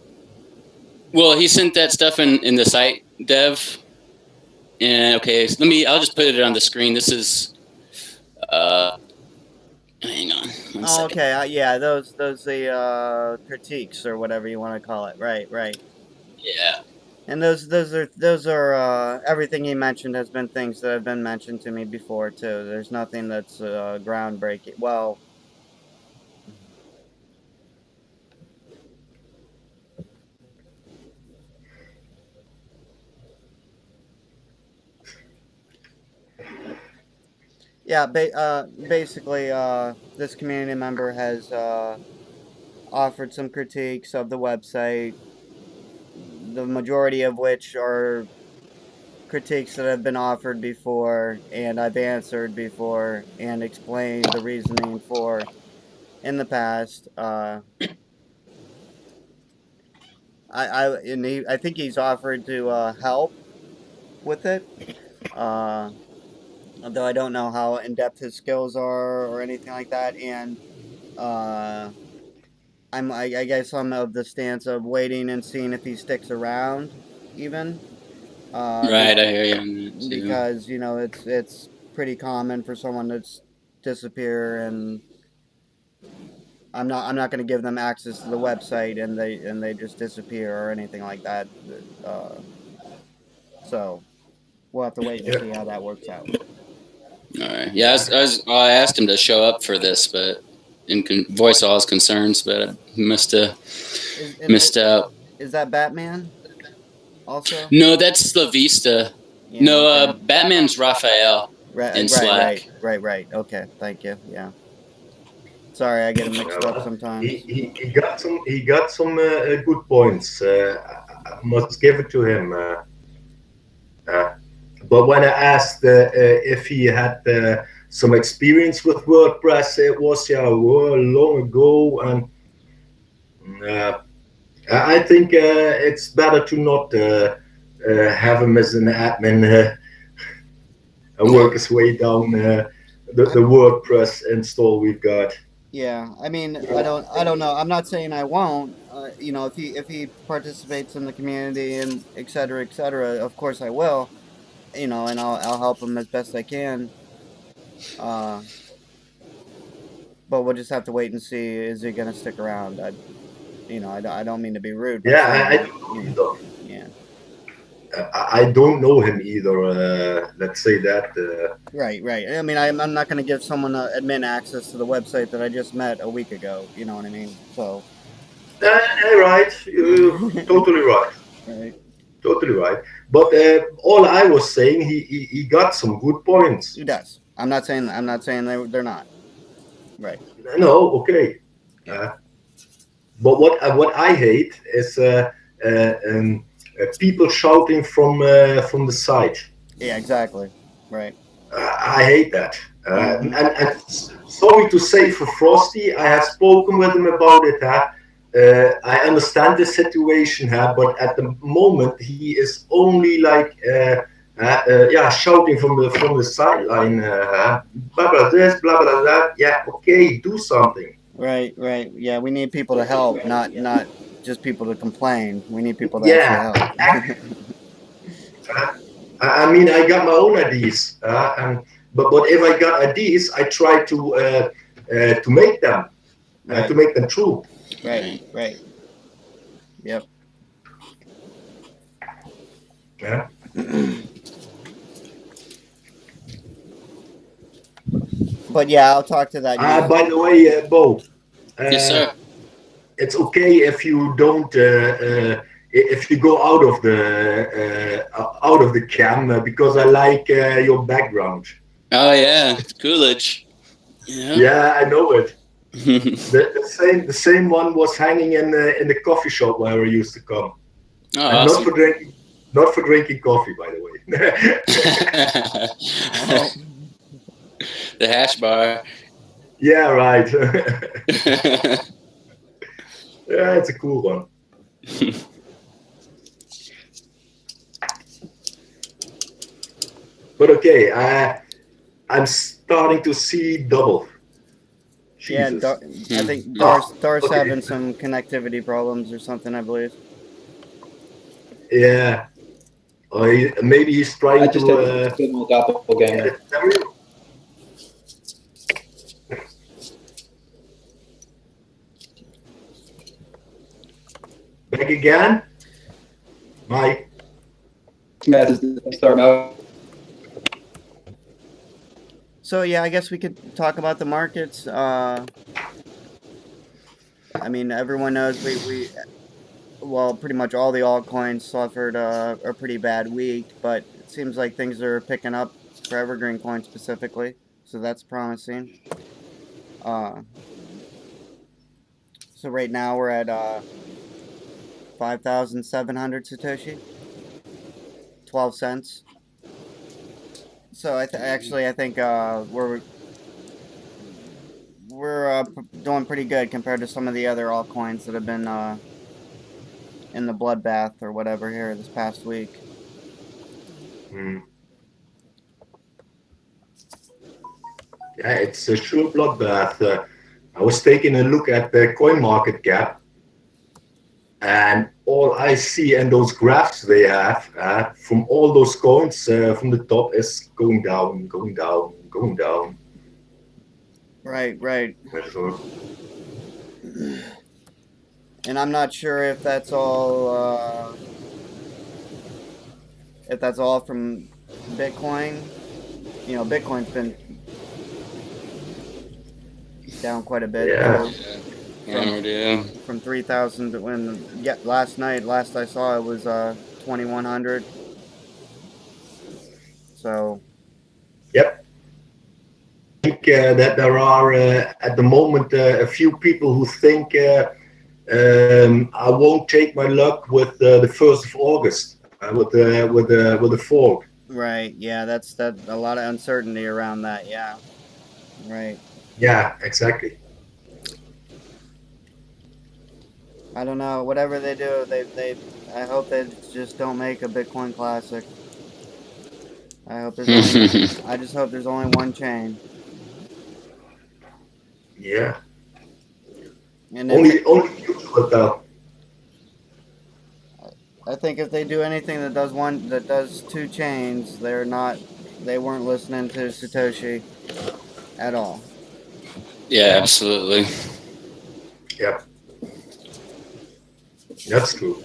Well, he sent that stuff in the site dev. And okay, so I'll just put it on the screen. This is, hang on. One second. Okay, yeah, those the critiques or whatever you want to call it. Right. Yeah. And those are everything he mentioned has been things that have been mentioned to me before too. There's nothing that's groundbreaking. Well. Yeah, basically, this community member has offered some critiques of the website, the majority of which are critiques that have been offered before, and I've answered before and explained the reasoning for in the past. I think he's offered to help with it. Although I don't know how in-depth his skills are or anything like that, and I guess I'm of the stance of waiting and seeing if he sticks around, even. Right, I hear you on that too. Because it's pretty common for someone to disappear, and I'm not going to give them access to the website and they just disappear or anything like that. So we'll have to wait and see how that works out. All right. Yeah, I asked him to show up for this, but voice all his concerns, but he must have missed out. Is that Batman? Also? No, that's Slavista. Yeah, no, okay. Batman's Raphael in Slack. Right. Okay, thank you. Yeah. Sorry, I get them mixed up sometimes. He got some good points. I must give it to him. But when I asked if he had some experience with WordPress, it was long ago, and I think it's better to not have him as an admin and work his way down the WordPress install we've got. Yeah, I mean, I don't know. I'm not saying I won't. You know, if he participates in the community and et cetera, of course I will. You know, and I'll help him as best I can. Uh, but we'll just have to wait and see. Is he gonna stick around? You know, I don't mean to be rude by Yeah, saying I that. don't know You know, either. yeah, I don't know him either. Let's say that. right, right. I mean, I'm not gonna give someone admin access to the website that I just met a week ago. You know what I mean? So, Right, you're totally right. right. Totally right. But all I was saying, he got some good points. He does. I'm not saying they're not. Right. No, okay. Yeah. Uh, but what I hate is people shouting from the side. Yeah. Exactly. Right. I hate that. Mm-hmm. And sorry to say for Frosty, I have spoken with him about it. I understand the situation, but at the moment he is only like yeah, shouting from the sideline, blah blah this, blah blah that. Yeah, okay, do something. Right. Right. Yeah. We need people to help, not just people to complain. We need people to actually Yeah, help. uh, I mean, I got my own ideas, and but if I got ideas, I try to Right. make them true. Right. Right. Right. Yep. Yeah. But yeah, I'll talk to that user. By the way, Bo, Yes, uh, sir. it's okay if you don't if you go out of the cam because I like your background. Oh yeah, Coolidge. Yeah. Yeah, I know it. The same one was hanging in the coffee shop where I used to come, Oh, and awesome. not for drinking coffee, by the way. Oh. The hash bar. Yeah, right. Yeah, it's a cool one. But okay, I'm starting to see double. Yeah. Jesus. I think Oh, Dar's okay. having some connectivity problems or something. I believe. Yeah. Or maybe he's I trying just to had to get my doppelganger. edit stereo. Back again? Mike. Yeah, just start out. So yeah, I guess we could talk about the markets. I mean, everyone knows we well, pretty much all the altcoins suffered a pretty bad week, but it seems like things are picking up for EverGreenCoin specifically, so that's promising. Uh, so right now we're at 5,700 Satoshi, 12 cents. So I think we're doing pretty good compared to some of the other altcoins that have been in the bloodbath or whatever here this past week. Hmm. Yeah, it's a sure bloodbath. I was taking a look at the coin market cap, and all I see in those graphs they have from all those coins from the top is going down, going down, going down. Right, right. So, And I'm not sure if that's all from Bitcoin. You know, Bitcoin's been down quite a bit yeah. too. Yeah. From 3,000 to when last I saw it was 2,100. So Yep. I think that there are at the moment a few people who think I won't take my luck with the 1st of August with the fork. right, yeah, that's a lot of uncertainty around that. Yeah, right. Yeah, exactly. I don't know. Whatever they do, I hope they just don't make a Bitcoin Classic. I hope there's only. I just hope there's only one chain. Yeah. And only mutual though. I think if they do anything that does two chains, they weren't listening to Satoshi at all. Yeah, absolutely. Yeah, that's true.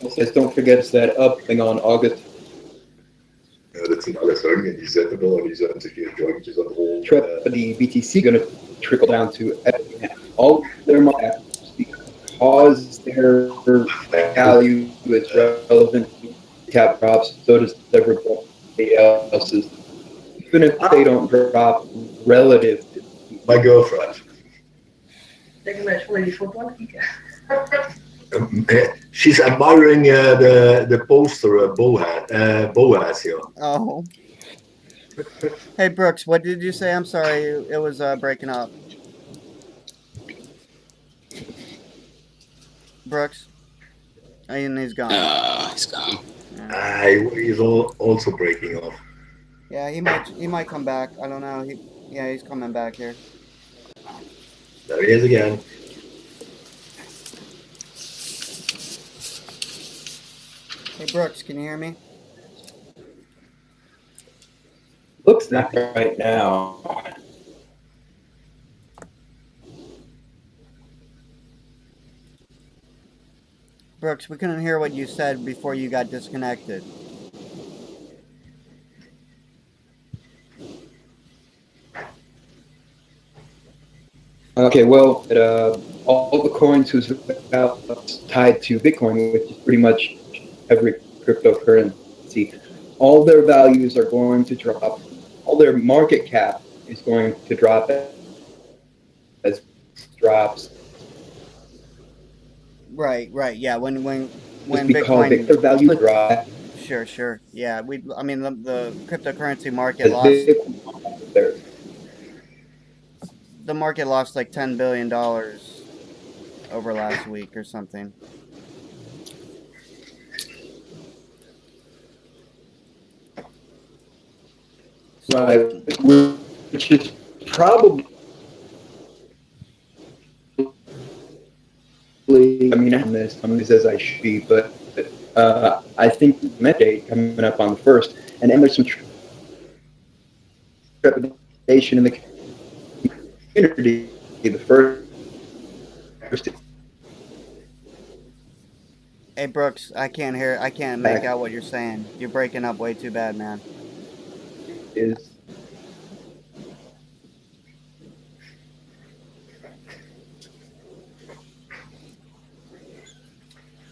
It says, don't forget it's that up thing on August. Ja, dat zijn alles hangen. Die zetten wel en die zetten zich hier jointjes aan de rol. The BTC going to trickle down to all their markets because their value is relevant to cap drops. So does everybody else's. Even if they don't drop relative to My girlfriend. Lekker met voor die voetbal kijken. She's admiring the poster Boaz here. Oh. Hey Brooks, what did you say? I'm sorry, it was breaking up. Brooks, and he's gone. He's gone. He's also breaking off. Yeah, he might come back. I don't know. He's coming back here. There he is again. Hey Brooks, can you hear me? looks not right now. Brooks, we couldn't hear what you said before you got disconnected. Okay, well, all the coins whose value is tied to Bitcoin, which is pretty much every cryptocurrency, all their values are going to drop. All their market cap is going to drop as drops. Right, yeah. When because Bitcoin their value drop. Sure. Yeah, I mean the cryptocurrency market lost. The market lost like $10 billion over last week or something. Right, which is probably, I mean, on this, somebody says I should be, but I think the Met date coming up on the 1st, and then there's some trepidation in the community. The first. Hey Brooks, I can't make out what you're saying. You're breaking up way too bad, man. Is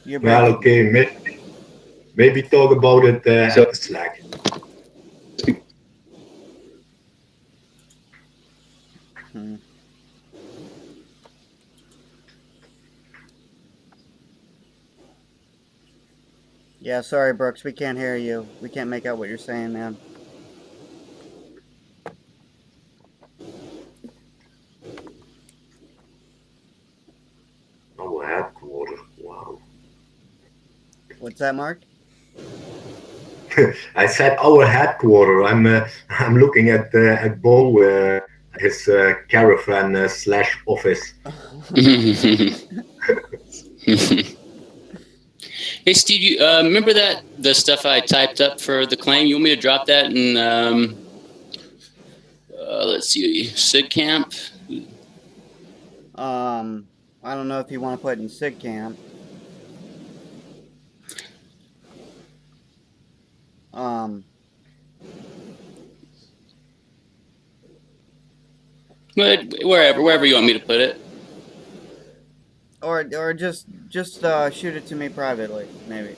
You're well, okay, maybe talk about it at the Slack. Yeah, sorry, Brooks. We can't hear you. We can't make out what you're saying, man. Our headquarters. Wow. What's that, Mark? I said our headquarters. I'm looking at Bo, his caravan slash office. Hey Steve, you remember the stuff I typed up for the claim? You want me to drop that in? Let's see, SigCamp. I don't know if you want to put it in SigCamp. But wherever you want me to put it. Or just shoot it to me privately, maybe.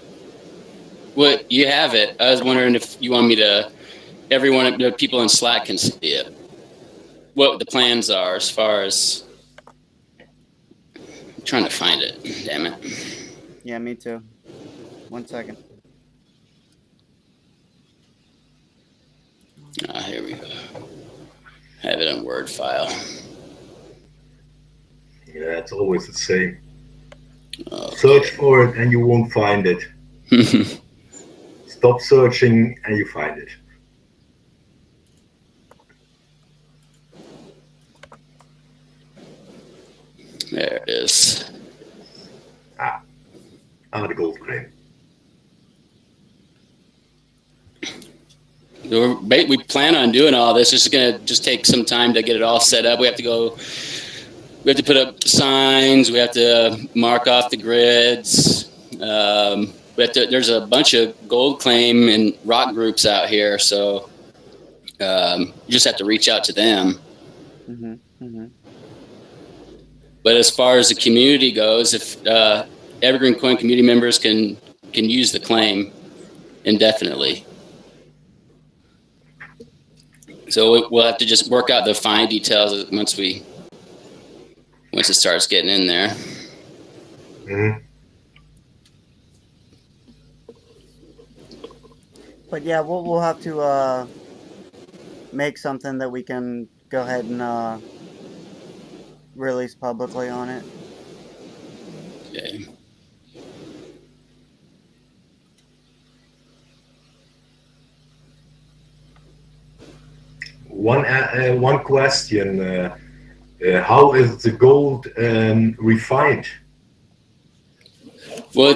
Well, you have it. I was wondering if you want me to. The people in Slack can see it. What the plans are as far as. I'm trying to find it. Damn it. Yeah, me too. 1 second. Here we go. Have it in Word file. Yeah, it's always the same. Okay. Search for it and you won't find it. Stop searching and you find it. There it is. The gold claim. We plan on doing all this. It's going to take some time to get it all set up. We have to put up signs. We have to mark off the grids. There's a bunch of gold claim and rock groups out here, so you just have to reach out to them. Mm-hmm. Mm-hmm. But as far as the community goes, if EverGreenCoin community members can use the claim indefinitely. So we'll have to just work out the fine details once it starts getting in there. Mm-hmm. But yeah, we'll have to make something that we can go ahead and release publicly on it. Okay. One question: how is the gold refined? Well,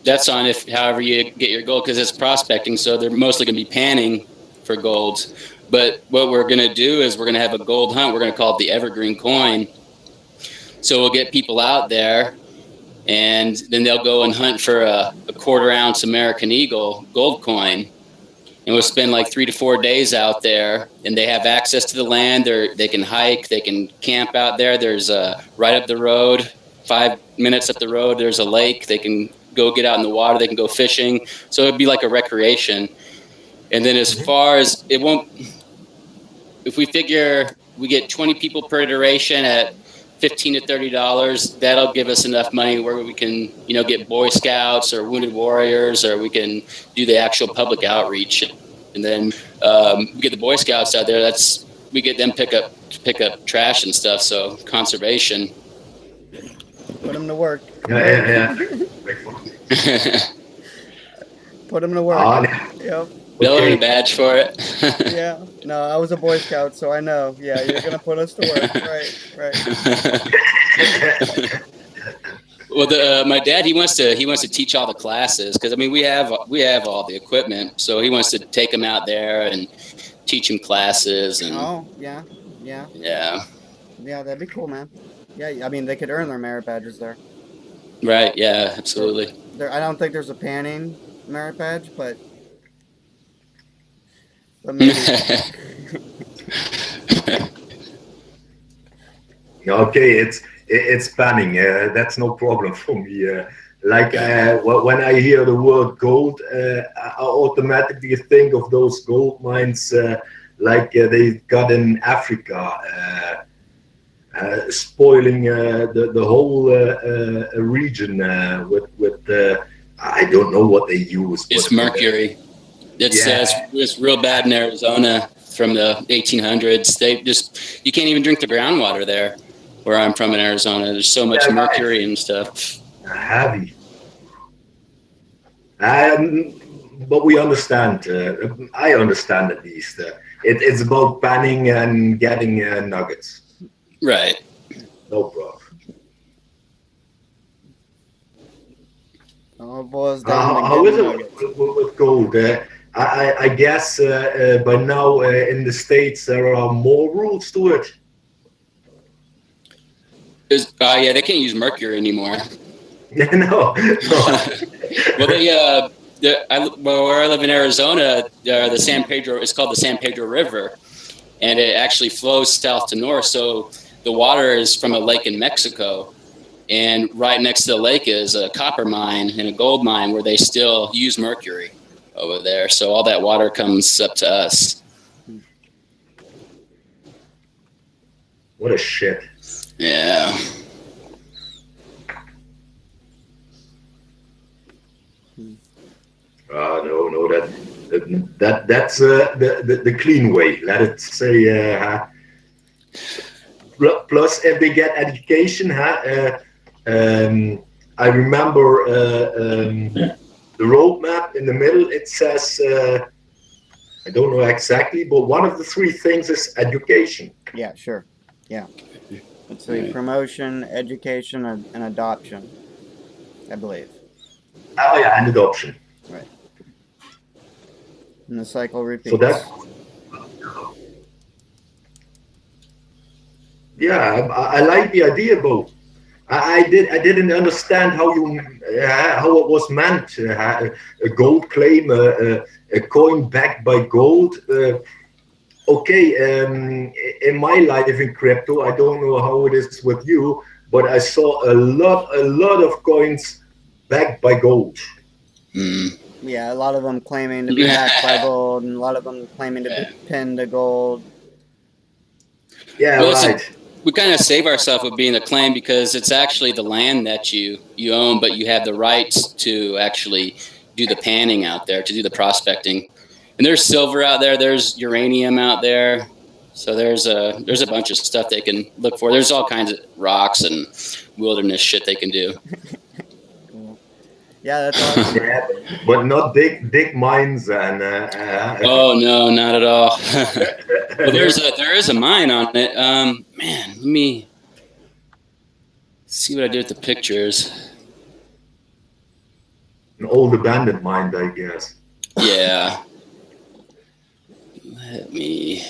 that's on however you get your gold, because it's prospecting, so they're mostly going to be panning for gold. But what we're going to do is we're going to have a gold hunt. We're going to call it the EverGreenCoin. So we'll get people out there, and then they'll go and hunt for a 1/4 ounce American Eagle gold coin. And we'll spend like 3 to 4 days out there, and they have access to the land. They can hike, they can camp out there. There's right up the road, 5 minutes up the road, there's a lake. They can go get out in the water. They can go fishing. So it'd be like a recreation. And then as far as if we figure we get 20 people per iteration at $15 to $30, that'll give us enough money where we can, get Boy Scouts or Wounded Warriors, or we can do the actual public outreach. And then we get the Boy Scouts out there. We get them pick up trash and stuff. So conservation. Put them to work. Yeah. Put them to work. Yep. They'll earn a badge for it. Yeah. No, I was a Boy Scout, so I know. Yeah, you're gonna put us to work. Right. Well, my dad, he wants to teach all the classes, because we have all the equipment, so he wants to take them out there and teach them classes. And yeah, that'd be cool, man. Yeah, they could earn their merit badges there. Right. Yeah. Absolutely. I don't think there's a panning merit badge, but maybe. Okay, it's panning. That's no problem for me. When I hear the word gold, I automatically think of those gold mines they got in Africa, spoiling the whole region with I don't know what they use. It's mercury. It's real bad in Arizona from the 1800s. You can't even drink the groundwater there, where I'm from in Arizona. There's so much mercury and stuff. Heavy. But we understand. I understand at least. It's about panning and getting nuggets. Right. No problem. How is it with gold? I guess by now in the States there are more rules to it. They can't use mercury anymore. No. Well, where I live in Arizona, the San Pedro, it's called the San Pedro River, and it actually flows south to north. So the water is from a lake in Mexico, and right next to the lake is a copper mine and a gold mine where they still use mercury over there. So all that water comes up to us. What a shit. Yeah. No, that's the clean way. Let it say. Plus, if they get education, I remember the roadmap in the middle. It says, I don't know exactly, but one of the three things is education. Yeah, sure. Yeah. Let's see, promotion, education, and adoption, I believe. Oh yeah, and adoption. Right. And the cycle repeats. So that, yeah, I like the idea, but I didn't understand how how it was meant. A gold claim, a coin backed by gold. Okay, in my life in crypto, I don't know how it is with you, but I saw a lot of coins backed by gold. Mm. Yeah, a lot of them claiming to be backed by gold, and a lot of them claiming to be pinned to gold. Yeah, well, right. We kind of save ourselves with being a claim because it's actually the land that you own, but you have the rights to actually do the panning out there, to do the prospecting. And there's silver out there, there's uranium out there, so there's a bunch of stuff they can look for. There's all kinds of rocks and wilderness shit they can do. Yeah, that's awesome. Yeah, but not dig mines and. Oh no, not at all. Well, there is a mine on it. Man, let me see what I did with the pictures. An old abandoned mine, I guess. Yeah. Let me.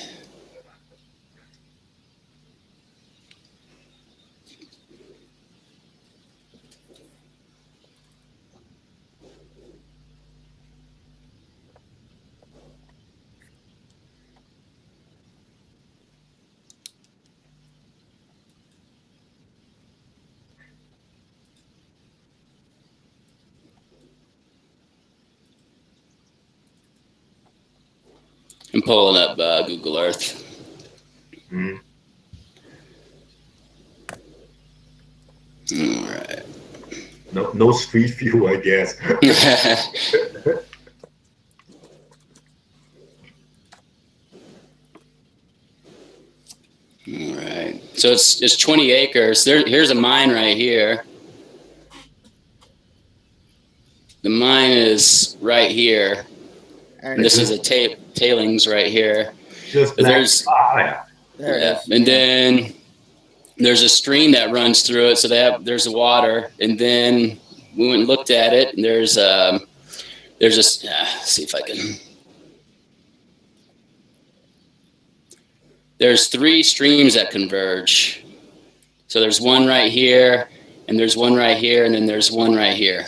I'm pulling up Google Earth. Mm. All right. No street view, I guess. All right. So it's 20 acres. Here's a mine right here. The mine is right here. And this is a tailings right here. Just there's yeah. There it is. And then there's a stream that runs through it. So there's the water. And then we went and looked at it. And there's let's see if I can. There's 3 streams that converge. So there's one right here, and there's one right here, and then there's one right here.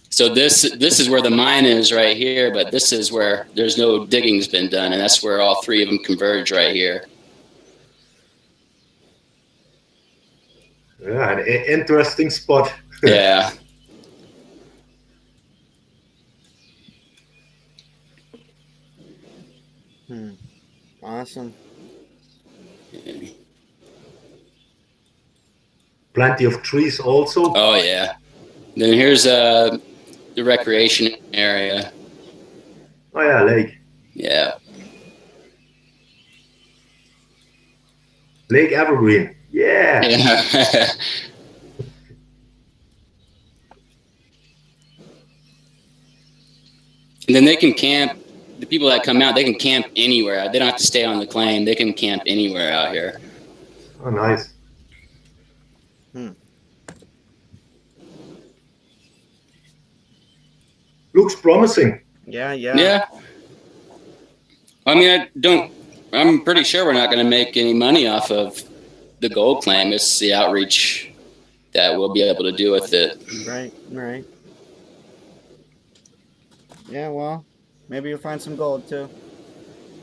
So this is where the mine is right here, but this is where there's no digging's been done, and that's where all 3 of them converge right here. Yeah, an interesting spot. Yeah. Awesome. Plenty of trees also. Oh yeah. Then here's the recreation area. Oh yeah, lake. Yeah. Lake Evergreen. Yeah. Yeah. And then they can camp. The people that come out, they can camp anywhere. They don't have to stay on the claim. They can camp anywhere out here. Oh, nice. Looks promising. Yeah. Yeah. I mean, I'm pretty sure we're not going to make any money off of the gold claim. It's the outreach that we'll be able to do with it. Right. Yeah, well, maybe you'll find some gold too.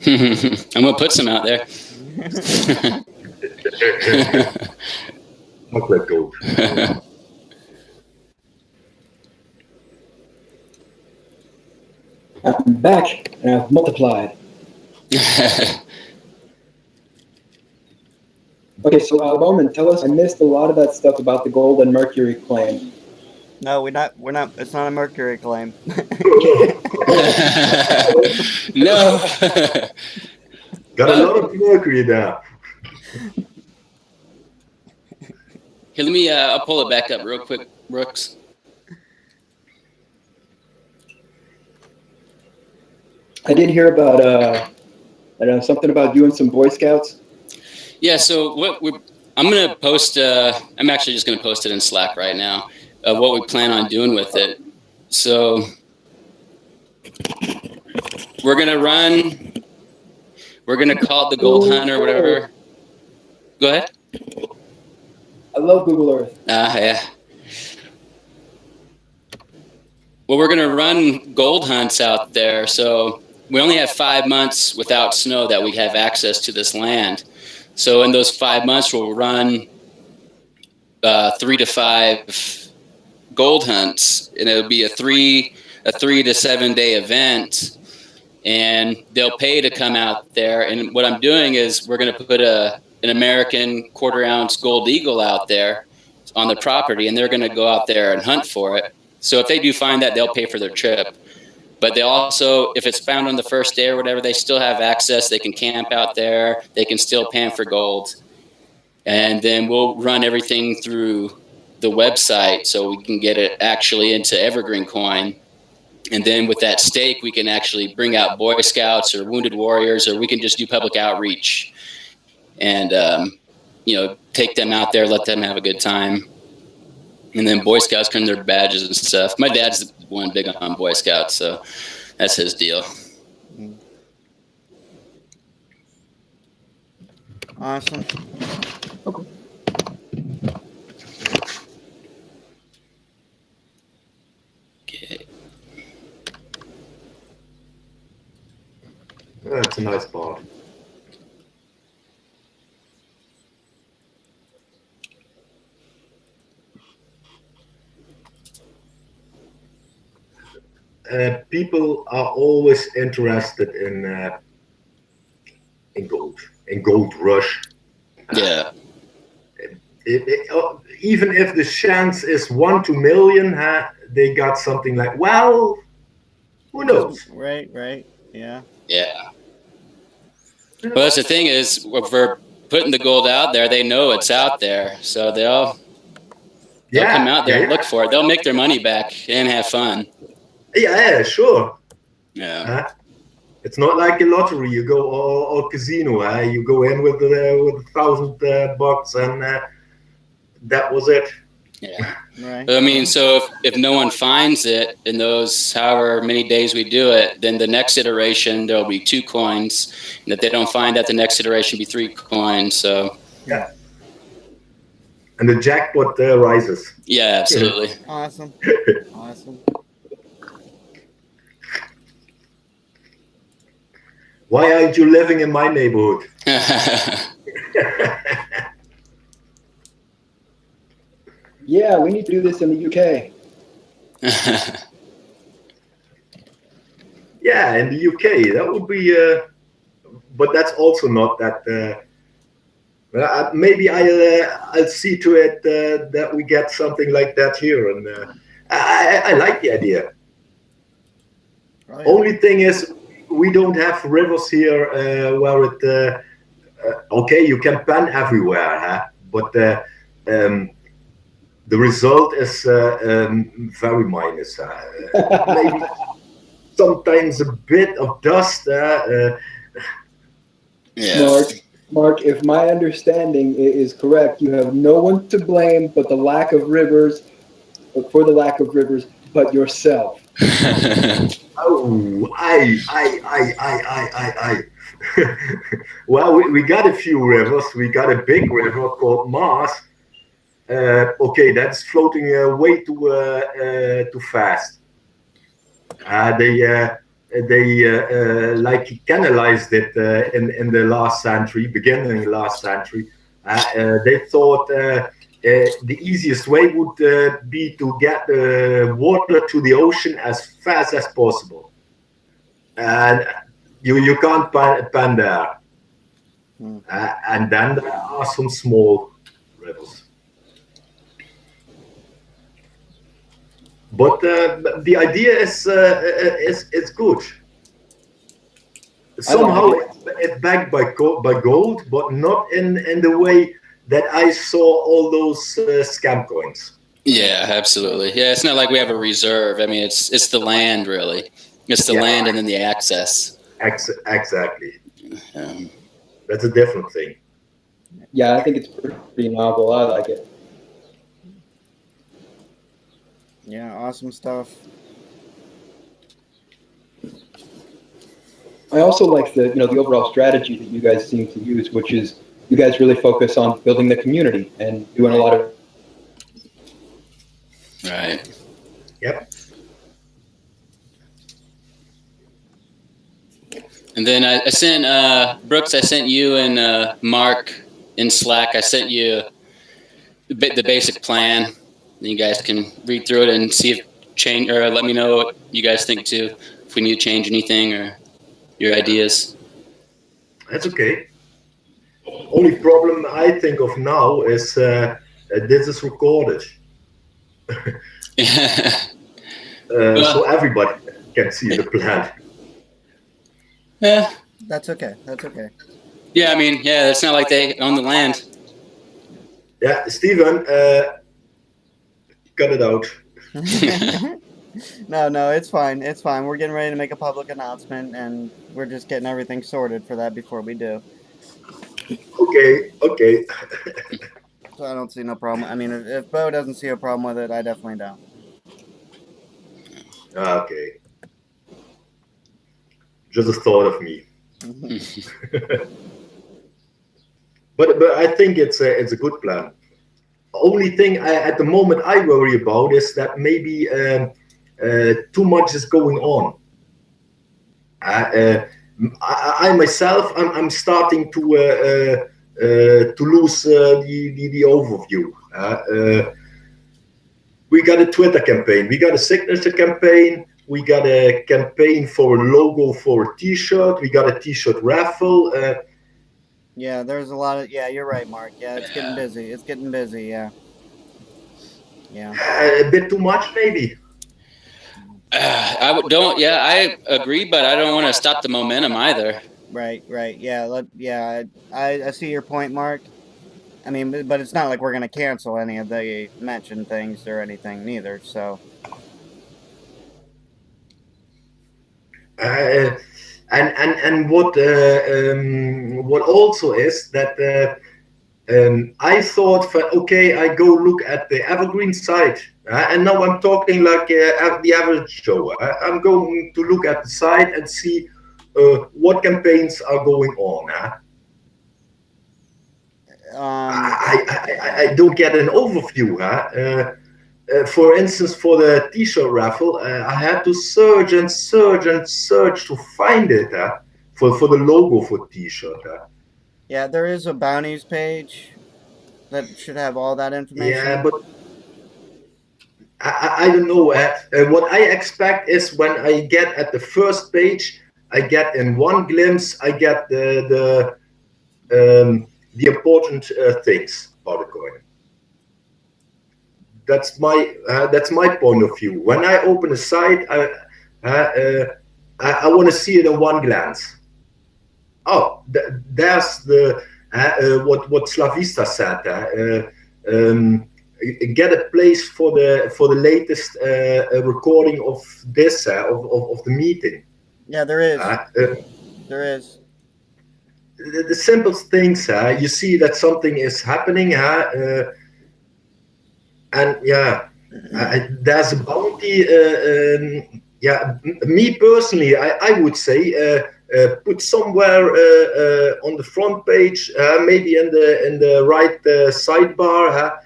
I'm going to put some out there. Chocolate gold. I'm back and I've multiplied. Okay, so Bowman, tell us. I missed a lot of that stuff about the gold and mercury claim. No, we're not. It's not a mercury claim. No. Got a lot of mercury there. Here, let me. I'll pull it back up real quick, Brooks. I did hear about something about doing some Boy Scouts. Yeah. So I'm gonna post. I'm actually just gonna post it in Slack right now. What we plan on doing with it. So we're gonna call it the Gold Hunt or whatever. Go ahead. I love Google Earth. Yeah. Well, we're going to run gold hunts out there. So we only have 5 months without snow that we have access to this land. So in those 5 months, we'll run 3 to 5 gold hunts, and it'll be a 3 to 7 day event. And they'll pay to come out there. And what I'm doing is we're going to put an American 1/4 ounce gold eagle out there on the property, and they're going to go out there and hunt for it. So if they do find that, they'll pay for their trip. But they also, if it's found on the first day or whatever, they still have access. They can camp out there. They can still pan for gold. And then we'll run everything through the website so we can get it actually into EverGreenCoin. And then with that stake, we can actually bring out Boy Scouts or Wounded Warriors, or we can just do public outreach and, take them out there, let them have a good time. And then Boy Scouts can their badges and stuff. My dad's the one big on Boy Scouts, so that's his deal. Awesome. Okay. Okay. That's a nice bar. People are always interested in gold rush. Yeah. Even if the chance is 1 to million, they got something like, well, who knows? Right, yeah. Yeah. Well, that's the thing is, if we're putting the gold out there, they know it's out there. So they'll come out there and look for it. They'll make their money back and have fun. Yeah, sure. Yeah. It's not like a lottery. You go or casino. You go in with $1,000 and that was it. Yeah. Right. I mean, so if no one finds it in those however many days we do it, then the next iteration there'll be 2 coins. And if they don't find that, the next iteration be 3 coins. So yeah. And the jackpot rises. Yeah, absolutely. Awesome. Awesome. Why aren't you living in my neighborhood? Yeah, we need to do this in the UK. Yeah, in the UK, that would be, but that's also not that. Maybe I'll see to it that we get something like that here, and I like the idea. Oh, yeah. Only thing is, we don't have rivers here where it. Okay, you can pan everywhere, but the result is very minus. Maybe sometimes a bit of dust. Yeah. Mark, if my understanding is correct, you have no one to blame but the lack of rivers, for the lack of rivers, but yourself. Oh, I. Well, we got a few rivers. We got a big river called Mars. Okay, that's floating way too fast. They like canalized it in the last century, beginning last century. They thought the easiest way would be to get water to the ocean as fast as possible, and you can't pan there. And then there are some small rivers. But the idea is good. Somehow it's backed by gold, but not in the way that I saw all those scam coins. Yeah, absolutely. Yeah, it's not like we have a reserve. I mean, it's the land, really. It's the land and then the access. Exactly. Um, That's a different thing. Yeah, I think it's pretty novel. I like it. Yeah, awesome stuff. I also like the the overall strategy that you guys seem to use, which is you guys really focus on building the community and doing a lot of. right. Yep. And then I sent Brooks. I sent you and Mark in Slack. I sent you the basic plan. You guys can read through it and see if change or let me know what you guys think too. If we need to change anything or your ideas. That's okay. Only problem I think of now is this is recorded, so everybody can see the plan. Yeah. That's okay. That's okay. Yeah, I mean, yeah, it's not like they own the land. Yeah, Steven, cut it out. No, it's fine. It's fine. We're getting ready to make a public announcement, and we're just getting everything sorted for that before we do. Okay. So I don't see no problem. I mean, if Bo doesn't see a problem with it, I definitely don't. Okay. Just a thought of me. But I think it's a good plan. Only thing at the moment I worry about is that maybe too much is going on. I myself, I'm starting to lose the overview. We got a Twitter campaign, we got a signature campaign, we got a campaign for a logo for a T-shirt, we got a T-shirt raffle. Yeah, there's a lot of. Yeah, you're right, Mark. Yeah, it's getting busy. It's getting busy. Yeah. A bit too much, maybe. Don't. Yeah, I agree, but I don't want to stop the momentum either. Right. Yeah. I see your point, Mark. I mean, but it's not like we're gonna cancel any of the mentioned things or anything, neither. So. And what also is that I thought, okay, I go look at the Evergreen site, and now I'm talking like the average Joe. I'm going to look at the site and see what campaigns are going on. I don't get an overview. For instance, for the T-shirt raffle, I had to search and search to find it for the logo for T-shirt. Yeah, there is a bounties page that should have all that information. Yeah, but I don't know. What I expect is when I get at the first page, I get in one glimpse, I get the important things about the coin. That's my point of view. When I open a site, I want to see it in one glance. Oh, there's the what Slavista said. Get a place for the latest recording of this of the meeting. Yeah, there is. There is. The simple things. You see that something is happening. And yeah, there's a bounty. Me personally, I would say put somewhere on the front page, maybe in the right sidebar.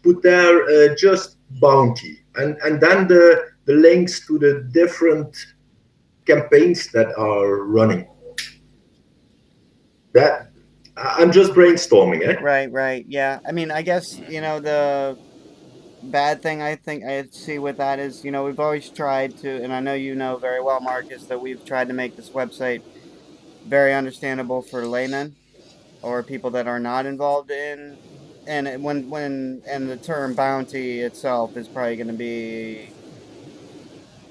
Put there just bounty, and then the links to the different campaigns that are running. That I'm just brainstorming, eh? Right. Yeah. I mean, I guess the bad thing I think I see with that is we've always tried to, and I know you know very well, Marcus, that we've tried to make this website very understandable for laymen or people that are not involved in. And and the term bounty itself is probably going to be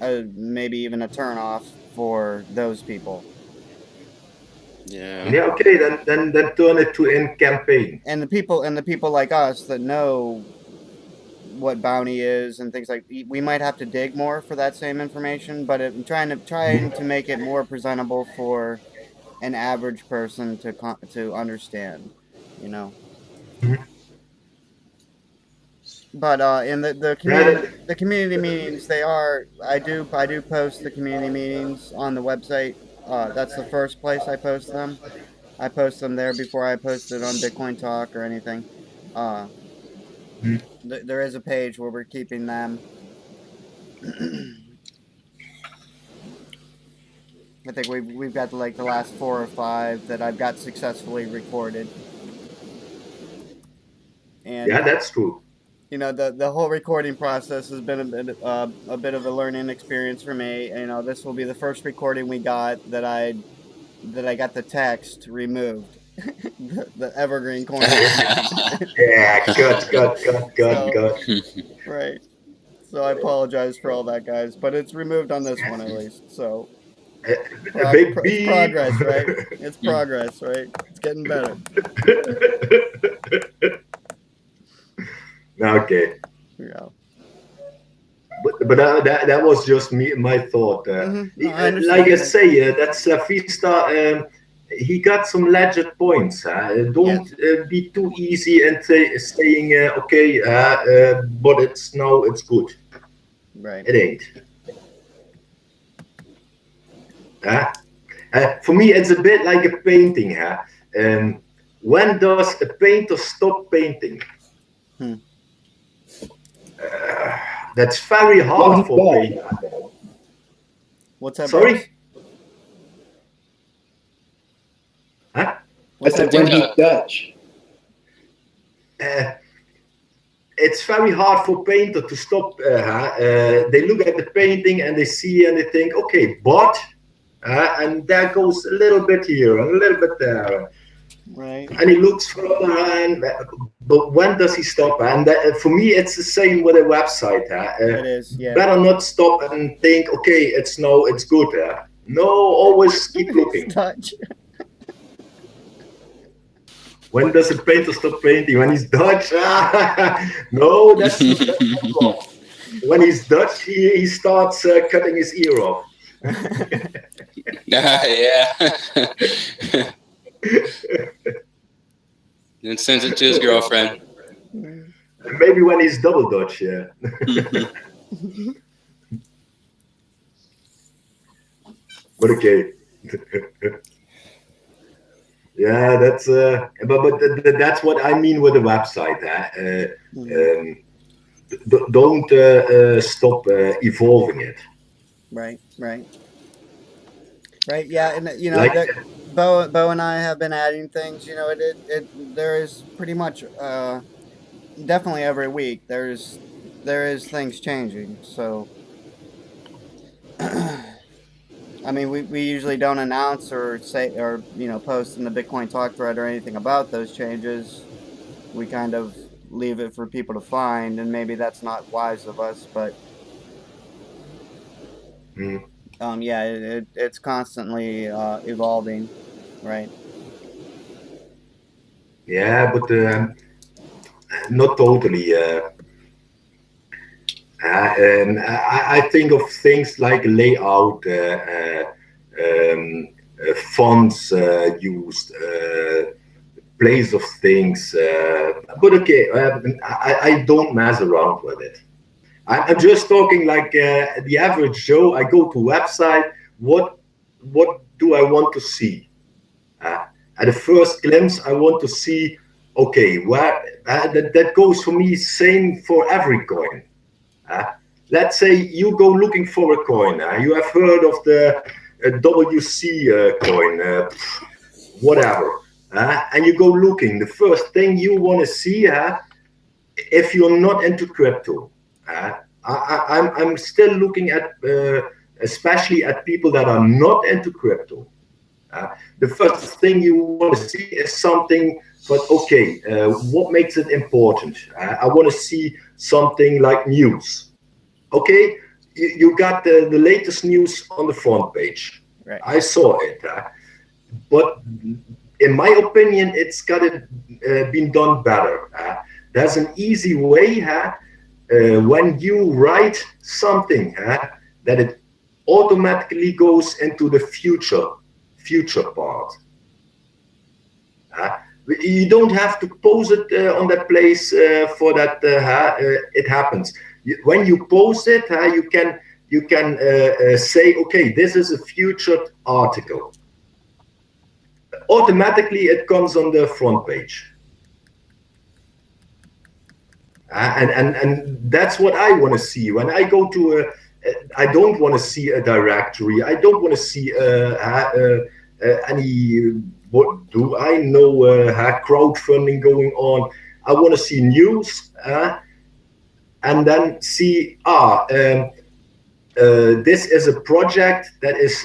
maybe even a turnoff for those people. Yeah. Yeah, okay, then turn it to in campaign. And the people like us that know what bounty is and things like, we might have to dig more for that same information, but I'm trying to make it more presentable for an average person to understand, you know. Mhm. But in the Yeah, community meetings, I do post the community meetings on the website. That's the first place I post them. I post them there before I post it on Bitcoin Talk or anything. Uh, Mhm. there is a page where we're keeping them. I think we've got like the last 4 or 5 that I've got successfully recorded, and yeah, that's true. you know, the whole recording process has been a bit of a learning experience for me. You know, this will be the first recording we got that I got the text removed, the Evergreen Coin removed. Yeah, good, So good. right. So I apologize for all that, guys, but it's removed on this one at least. So A big it's beep. progress, right? It's progress, right? It's getting better. Okay, Yeah. but that was just my thought. No, I Like I understand. say, that Slavista, he got some legit points. Don't Yes. be too easy and saying okay, but it's good. Right. It ain't. For me, it's a bit like a painting. When does a painter stop painting? Hmm. That's very When hard he's for Dutch. painter. What's that, Bones? Sorry? Huh? What's I that, said when Bones? he's Dutch. Uh, it's very hard for painter to stop. They look at the painting and they see and they think, okay, but, and there goes a little bit here and a little bit there. Right. And he looks further and but when does he stop? And for me it's the same with a website. It is. Yeah. Better not stop and think, okay, it's good. No, always keep He's looking. Dutch. When does a painter stop painting? When he's Dutch? No, that's wrong. When he's Dutch, he starts cutting his ear off. Yeah. And sends it to his girlfriend. Maybe when he's double Dutch, yeah. But okay. Yeah, that's but that's what I mean with the website. Don't stop evolving it. Right. Right. Right. Yeah. And you know Like, that Bo and I have been adding things. You know, there is pretty much definitely every week there is things changing. So I mean, we usually don't announce or say or post in the Bitcoin Talk thread or anything about those changes. We kind of leave it for people to find, and maybe that's not wise of us, but mm, yeah, it's constantly evolving, right? yeah, but not totally. I think of things like layout, fonts used, place of things. But okay, I don't mess around with it. I'm just talking like the average Joe. I go to website. What do I want to see? Uh, at the first glimpse, I want to see. Okay, where that goes for me. Same for every coin. Uh, let's say you go looking for a coin. You have heard of the WC coin, whatever. And you go looking. The first thing you want to see, if you're not into crypto, I'm still looking at, especially at people that are not into crypto. The first thing you want to see is something, but okay, what makes it important? I want to see something like news. Okay, you got the latest news on the front page. Right. I saw it. but in my opinion, it's got to been done better. There's an easy way when you write something that it automatically goes into the future part. You don't have to pose it on that place for that it happens. When you post it, you can say, okay, this is a featured article. Automatically, it comes on the front page. And that's what I want to see. When I go to I don't want to see a directory. I don't want to see any, what do I know, crowdfunding going on. I want to see news and then see, this is a project that is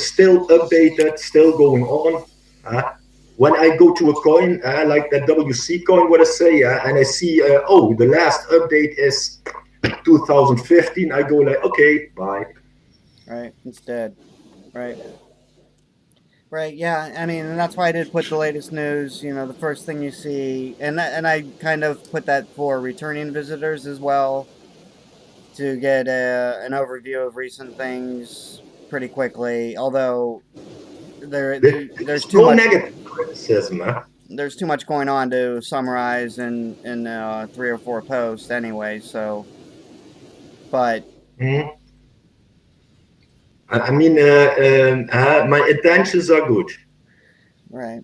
still updated, still going on. When I go to a coin, like that WC coin, what I say, and I see, oh, the last update is 2015, I go like, okay, bye. Right, it's dead. Right. Right, yeah, I mean, and that's why I did put the latest news, the first thing you see, and I kind of put that for returning visitors as well, to get an overview of recent things pretty quickly, although there's too much negative criticism, there's too much going on to summarize in 3 or 4 posts anyway, so, but... I mean, my intentions are good. Right.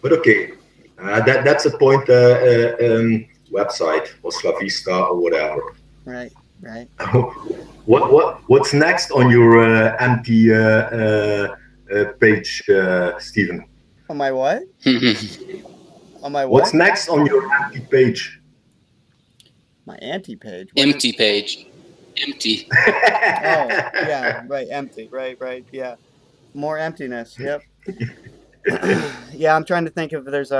But okay, that's a point, website or Slavista or whatever. Right. What's next on your empty page, Stephen? On my what? On my what? What's next on your empty page? My anti-page? Empty page. Empty. Oh, yeah, right, empty. Right, yeah. More emptiness, yep. Yeah, I'm trying to think if there's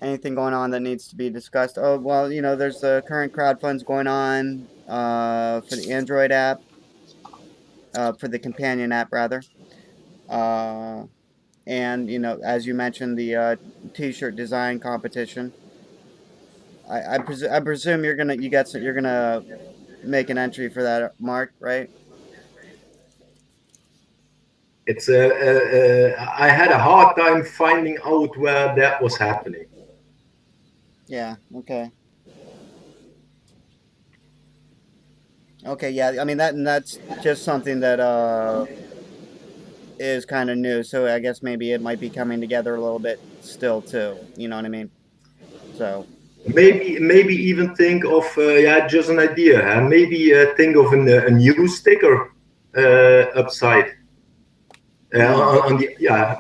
anything going on that needs to be discussed. Oh, well, there's the current crowdfunds going on for the Android app, for the companion app, rather. And, as you mentioned, the t-shirt design competition. I presume you're gonna make an entry for that, Mark, right? It's I had a hard time finding out where that was happening. Yeah. Okay. Okay. Yeah. I mean that's just something that is kind of new. So I guess maybe it might be coming together a little bit still too. You know what I mean? So. Maybe even think of just an idea. Maybe think of a new sticker upside. On the yeah,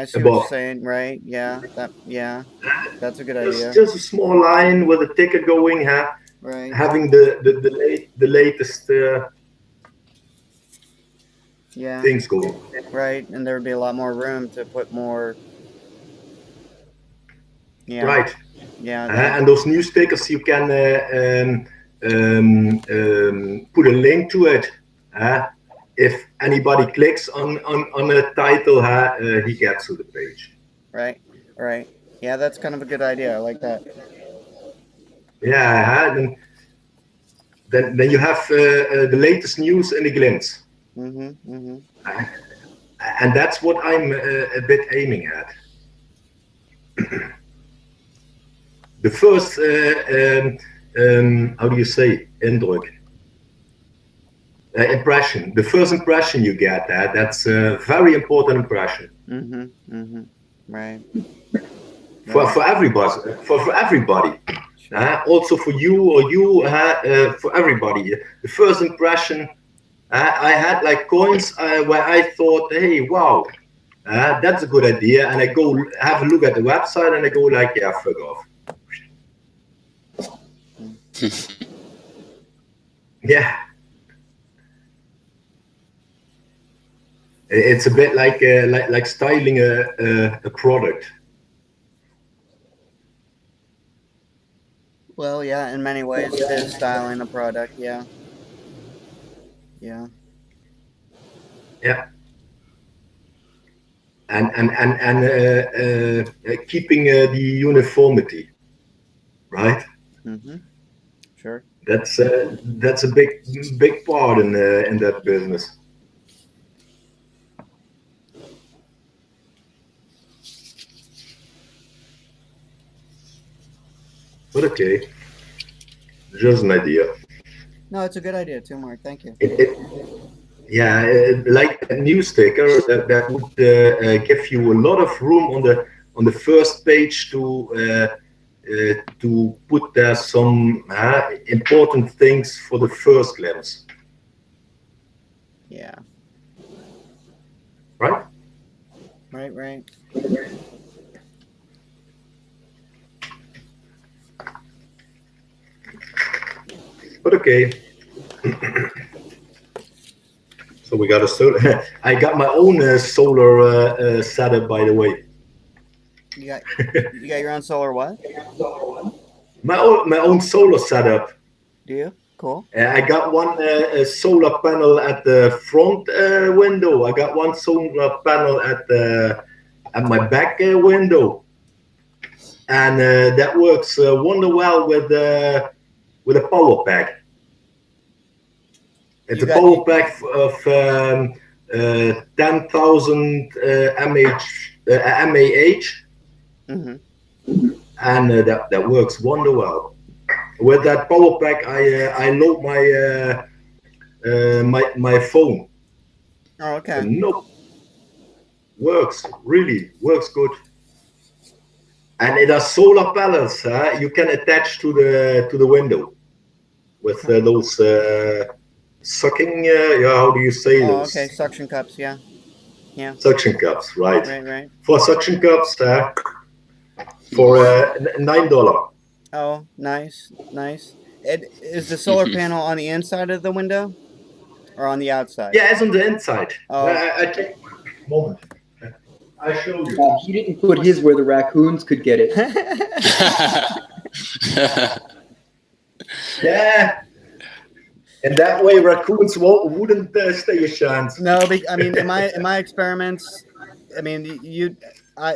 I see what you're saying. Right? Yeah, that's a good idea. Just a small line with a ticker going. Right. Having the latest things going. Right, and there would be a lot more room to put more. Yeah. Right. Yeah. And those new stickers, you can put a link to it. If anybody clicks on a title, he gets to the page. Right. Yeah, that's kind of a good idea. I like that. Yeah, then you have the latest news in a glimpse. And that's what I'm a bit aiming at. The first, how do you say, Indruk? Impression. The first impression you get, that's a very important impression. Right. For everybody. For everybody. Sure. Also for you or you, for everybody. The first impression, I had like coins where I thought, hey, wow, that's a good idea. And I go have a look at the website and I go like, yeah, fuck off. Yeah. It's a bit like styling a product. Well, yeah, in many ways it is styling a product. Yeah. Yeah. Yeah. And keeping the uniformity, right? Mm-hmm. Sure. That's a big part in that business. But okay, just an idea. No, it's a good idea too, Mark. Thank you. Yeah, like that news sticker that would give you a lot of room on the first page to put there some important things for the first glimpse. Yeah. Right? Right. But okay. So we got a solar. I got my own solar setup, by the way. You got your own solar what? My own solar setup. Do you? Cool. I got one solar panel at the front window. I got one solar panel at my back window, and that works wonder well with a power pack. It's a power pack of 10,000 mAh, Mm-hmm. and that works wonder well. With that power pack, I load my phone. Oh, okay. No, works good. And it has solar panels. You can attach to the window with those sucking. How do you say those? Okay, suction cups. Yeah. Suction cups, right? Right. For suction cups, for $9. Oh, nice. Is the solar panel on the inside of the window or on the outside? Yeah, it's on the inside. Oh. I take a moment. I show you. He didn't put his where the raccoons could get it. Yeah. And that way, raccoons wouldn't stay a chance. No, I mean, in my experiments, I mean,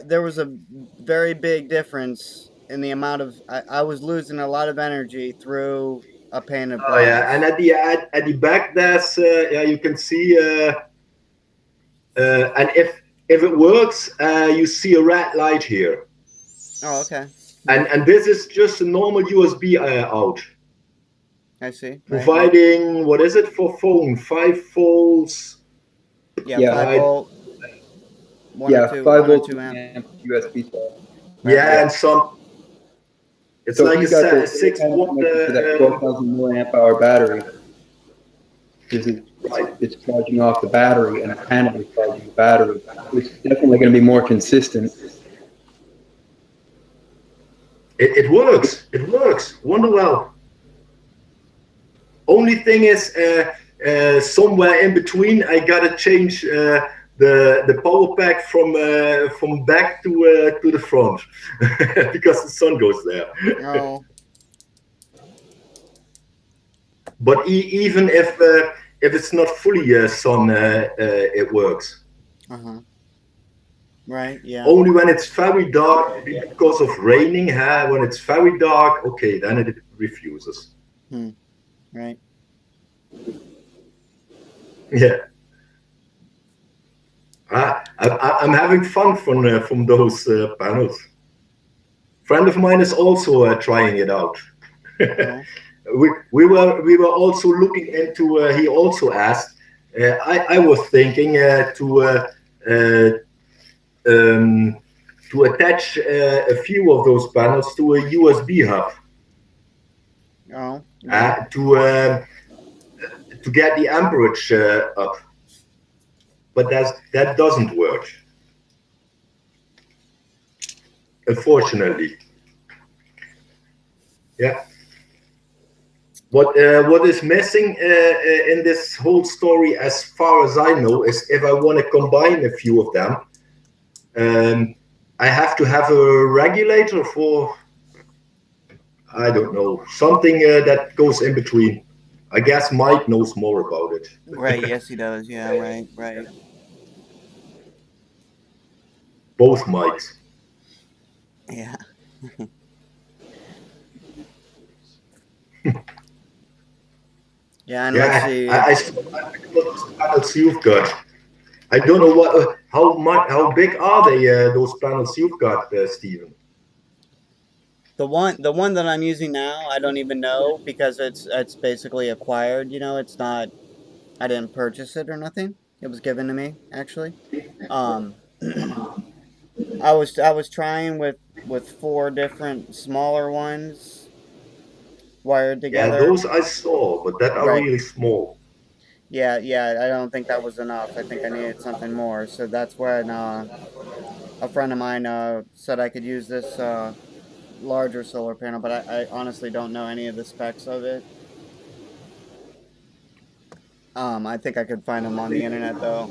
there was a very big difference in the amount of I was losing a lot of energy through a pane of glass. Oh yeah, and at the back there's you can see and if it works, you see a red light here. Oh, okay. And this is just a normal USB out. I see. Providing right. What is it for phone? 5 volts. Yeah, 5 volt. 5 volt 2 amp USB. Yeah, and some. It's so like a 6 volt. That 12,000 milliamp hour battery. It's charging off the battery, and a panel is charging the battery. It's definitely going to be more consistent. It works. It works. Wonder well. Only thing is, somewhere in between, I gotta change the power pack from back to the front because the sun goes there. Oh. But even if it's not fully sun, it works. Right. Yeah. Only when it's very dark because of raining. When it's very dark, okay, then it refuses. Right. Yeah. I'm having fun from those panels. Friend of mine is also trying it out. we were also looking into. He also asked. I was thinking to attach a few of those panels to a USB hub. Oh. To get the amperage up, but that doesn't work, unfortunately. Yeah. What is missing in this whole story, as far as I know, is if I want to combine a few of them, I have to have a regulator for. I don't know. Something that goes in between. I guess Mike knows more about it. Right. Yes, he does. Yeah. Right. Right. Both Mikes. Yeah. Yeah. And let's Yeah, see. I saw those panels you've got. I don't know how big are they? Those panels you've got, Steven. The one that I'm using now, I don't even know because it's basically acquired. You know, it's not. I didn't purchase it or nothing. It was given to me actually. Um, I was trying with four different smaller ones wired Yeah, together. those I saw, but that are Right. really small. Yeah, yeah, I don't think that was enough. I think I needed something more. So that's when a friend of mine said I could use this larger solar panel, but I honestly don't know any of the specs of it. I think I could find them on the internet though.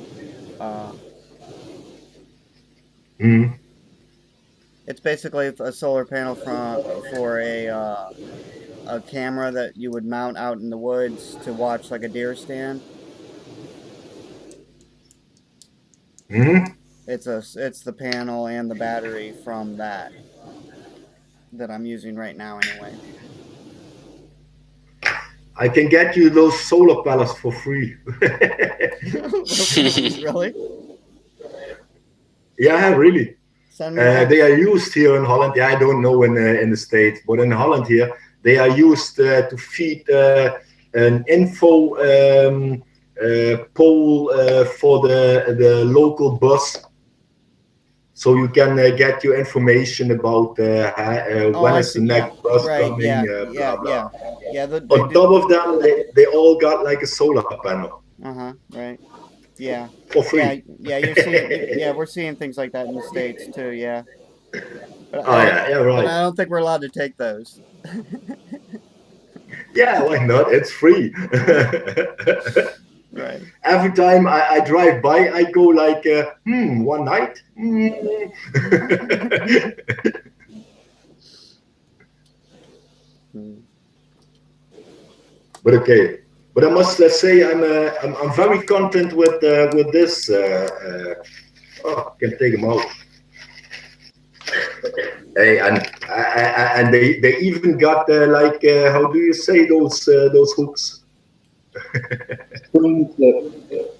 Uh, Hmm. it's basically a solar panel for a camera that you would mount out in the woods to watch like a deer stand. Hmm. It's the panel and the battery from that I'm using right now anyway. I can get you those solar panels for free. Really? Yeah, really. Send me They pics. are used here in Holland. Yeah, I don't know in the States, but in Holland here, they are used to feed an info pole for the local bus, so you can get your information about Oh, when I is the see. Yeah. next bus Right. coming, Yeah. Yeah. blah Yeah. blah. Yeah. They On do. top of that, they all got like a solar panel Uh-huh. Right. Yeah. for Yeah. free. Yeah. You're seeing. Yeah, we're seeing things like that in the States too. Yeah. Oh yeah, yeah, But right. I don't think we're allowed to take those. Yeah, why not? It's free. Right. Every time I drive by, I go like, one night. Hmm. But okay. But I must say I'm very content with this. Oh, I can take them out. Hey, and they even got like how do you say those hooks? Spring clip.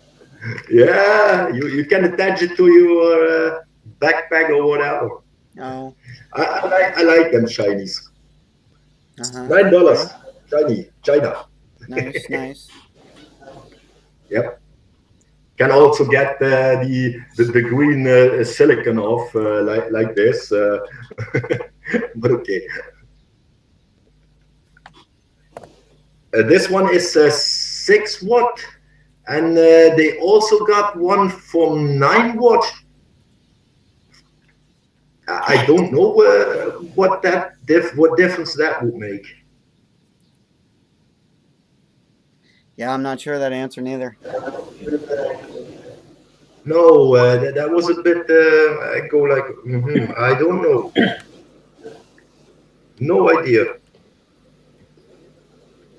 Yeah, you can attach it to your backpack or whatever. Oh. I like them shinies. Uh-huh. $9 Right. shiny China. Nice. Nice. Yep. Can also get the green silicon off like this, but okay. This one is 6 watt, and they also got one from 9 watt. I don't know what difference that would make. Yeah, I'm not sure that answer neither. No, that was a bit. I go like, I don't know. No idea.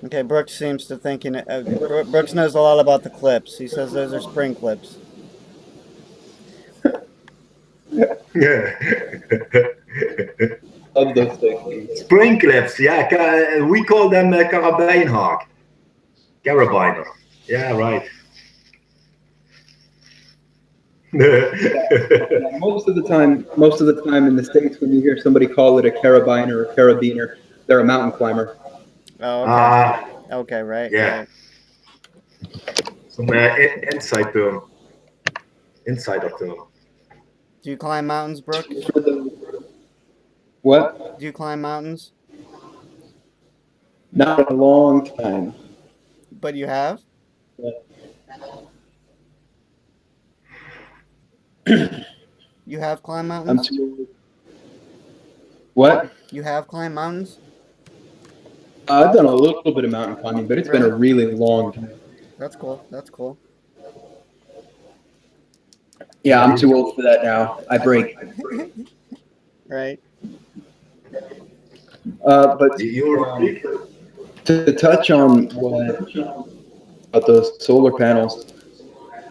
Okay, Brooks seems to thinking. Brooks knows a lot about the clips. He says those are spring clips. Yeah. Of those things. Spring clips, yeah. We call them carabijnhaak. Carabiner. Yeah, right. Most of the time in the States, when you hear somebody call it a carabiner or a carabiner, they're a mountain climber. Oh, okay. Ah, Okay, right, yeah. right. Some inside term. Insider term. Do you climb mountains, Brooks? What? Do you climb mountains? Not in a long time. But you have? You have climbed I'm mountains? too. What? You have climbed mountains? I've done a little bit of mountain climbing, but it's been a Really? really long time. That's cool. That's cool. Yeah, I'm too old for that now. I break. Right. But You're to touch on what about those solar panels,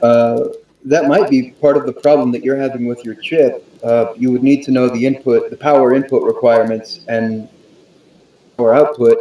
that might be part of the problem that you're having with your chip. You would need to know the power input requirements and power output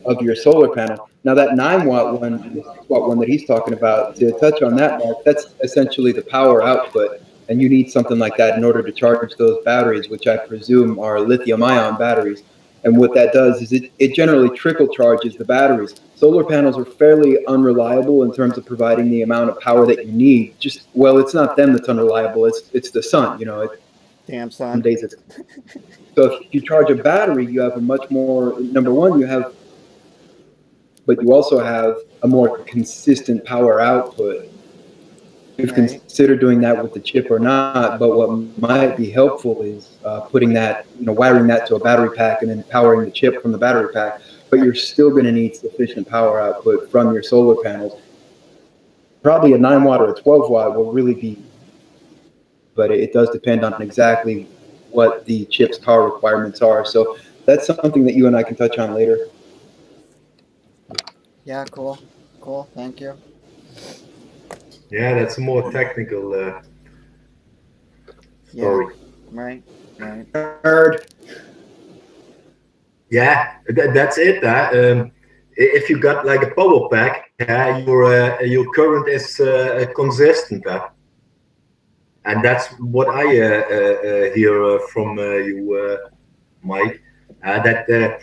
of your solar panel. Now that 9 watt one, the 6 watt one that he's talking about, to touch on that, Mark, that's essentially the power output. And you need something like that in order to charge those batteries, which I presume are lithium ion batteries. And what that does is it generally trickle charges the batteries. Solar panels are fairly unreliable in terms of providing the amount of power that you need. Well, it's not them that's unreliable, it's the sun, Damn some son. days it's so if you charge a battery, you have a much more, number one, but you also have a more consistent power output. You've Right. considered doing that with the chip or not, but what might be helpful is putting that, wiring that to a battery pack and then powering the chip from the battery pack. But you're still going to need sufficient power output from your solar panels. Probably a 9 watt or a 12 watt will really be, but it does depend on exactly what the chip's power requirements are. So that's something that you and I can touch on later. Yeah, cool. Cool. Thank you. Yeah, that's a more technical story. Right. Right. Nerd. Yeah, that's it. If you got like a power pack, your current is consistent. And that's what I hear from you, Mike. That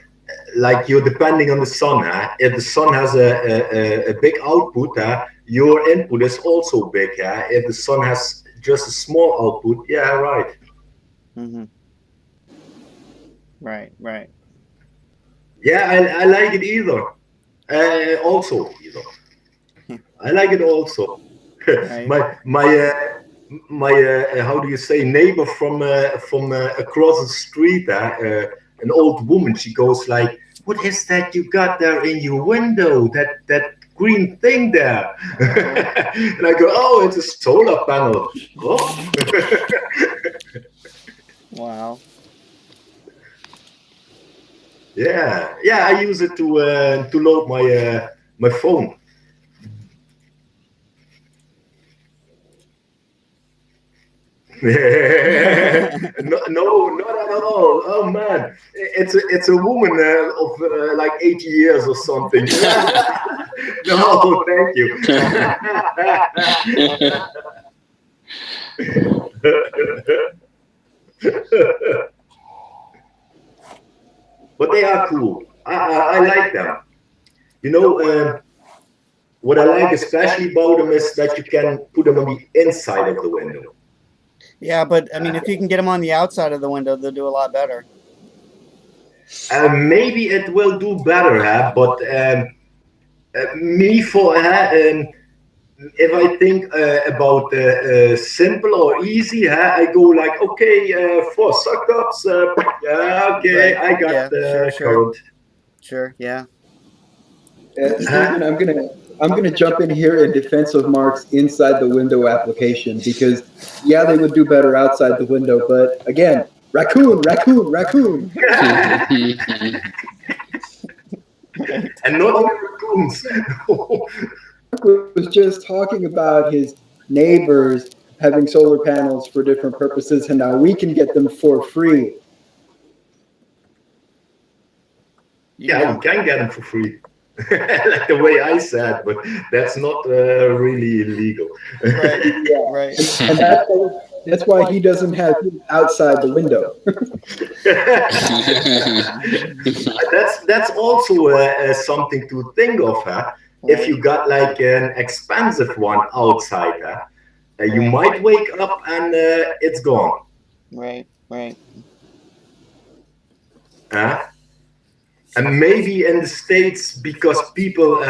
like you're depending on the sun. If the sun has a big output, your input is also big. If the sun has just a small output, yeah, right. Mm-hmm. Right. Right. Yeah, I like it either. Also, I like it also. Right. My how do you say neighbor from across the street, an old woman. She goes like, "What is that you got there in your window? That green thing there?" And I go, "Oh, it's a solar panel." Oh. Wow. Yeah, I use it to load my phone. No, not at all. Oh man, it's a woman of like 80 years or something. No, thank you. But they are cool. I like them. You know, what I like especially about them is that you can put them on the inside of the window. Yeah, but I mean, if you can get them on the outside of the window, they'll do a lot better. Maybe it will do better, but me if I think about simple or easy, I go like, okay, 4 suck-ups, yeah, okay, Right. I got Yeah, the sure. current. Sure. Yeah. Stephen, I'm gonna jump in here in defense of Mark's inside the window application because yeah, they would do better outside the window, but again, raccoon. And not only raccoons. Mark was just talking about his neighbors having solar panels for different purposes, and now we can get them for free. Yeah, we can get them for free. Like the way I said, but that's not really illegal. Right. Right. And that's why he doesn't have outside the window. That's also something to think of. If you got like an expensive one outside, you might wake up and it's gone. Right. Right. And maybe in the States, because people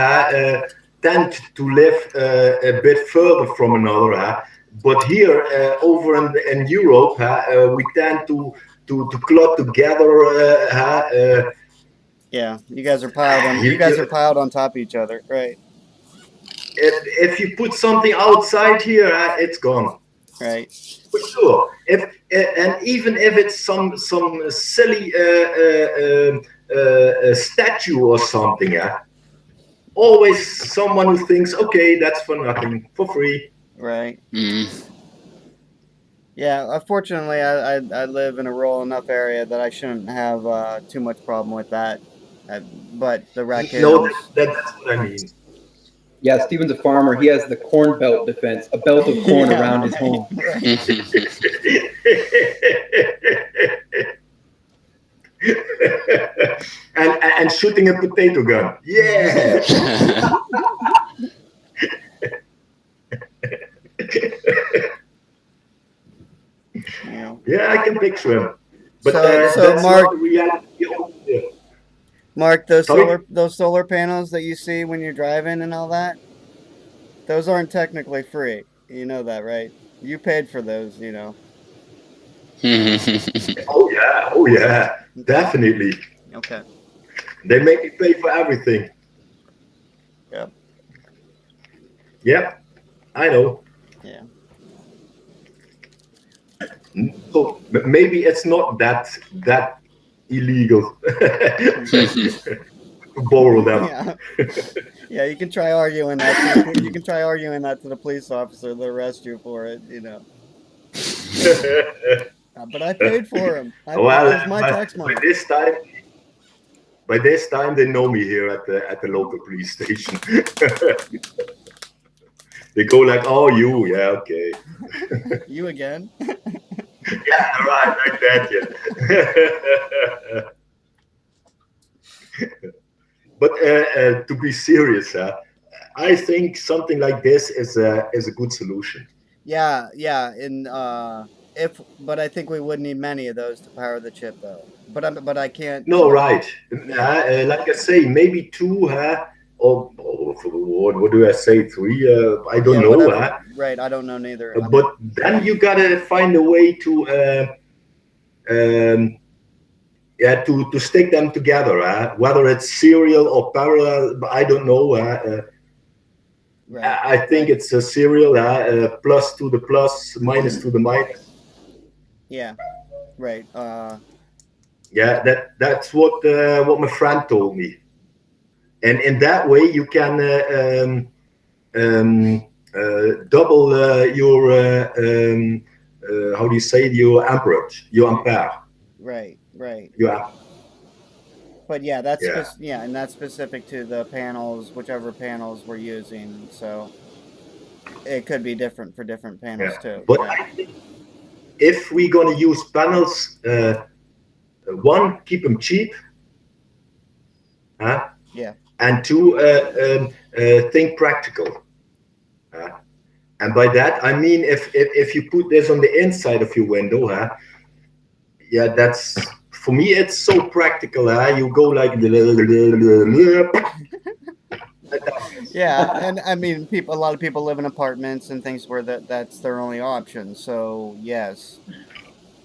tend to live a bit further from another, but here over in Europe, we tend to club together. Yeah, you guys are piled on. You guys are piled on top of each other, right? If you put something outside here, it's gone. Right. For sure. And even if it's some silly statue or something, always someone who thinks, okay, that's for nothing, for free. Right. Mm. Yeah, unfortunately, I live in a rural enough area that I shouldn't have too much problem with that. But the raccoons. No, that's what I mean. Yeah, Steven's a farmer. He has the corn belt defense, a belt of corn Yeah, around his home. Right. and shooting a potato gun. Yeah. Yeah. Yeah, I can picture him. But So that's Mark, not reality. Mark, those Sorry? solar panels that you see when you're driving and all that, those aren't technically free. You know that, right? You paid for those, you know. Oh yeah, definitely. Okay. They make me pay for everything. Yep. Yep, I know. Yeah. So maybe it's not that illegal to borrow them. Yeah. Yeah, you can try arguing that. You can try arguing that to the police officer. They'll arrest you for it, you know. But I paid for them. Well, It was my tax money. by this time, they know me here at the local police station. They go like, "Oh, you, yeah, okay." You again? Yeah, right, like that, yeah. But to be serious, I think something like this is a good solution. Yeah, and but I think we would need many of those to power the chip, though. But I can't. No, right. Yeah. Like I say, maybe two, or what do I say? Three? I don't know. Whatever. Right, I don't know neither. But then you gotta find a way to to stick them together. Whether it's serial or parallel, I don't know. Right. I think it's a serial, plus to the plus, minus to the minus. Yeah. Right. Yeah, that's what my friend told me, and in that way you can double your how do you say it? Your amperage, your ampere. Right. Yeah. But yeah, that's Yeah. and that's specific to the panels, whichever panels we're using. So it could be different for different panels too. But Yeah. I think if we're gonna use panels, one, keep them cheap, Yeah. and two, think practical. And by that I mean if you put this on the inside of your window, yeah, that's for me. It's so practical. You go like. Yeah, and I mean, a lot of people live in apartments and things where that's their only option. So yes.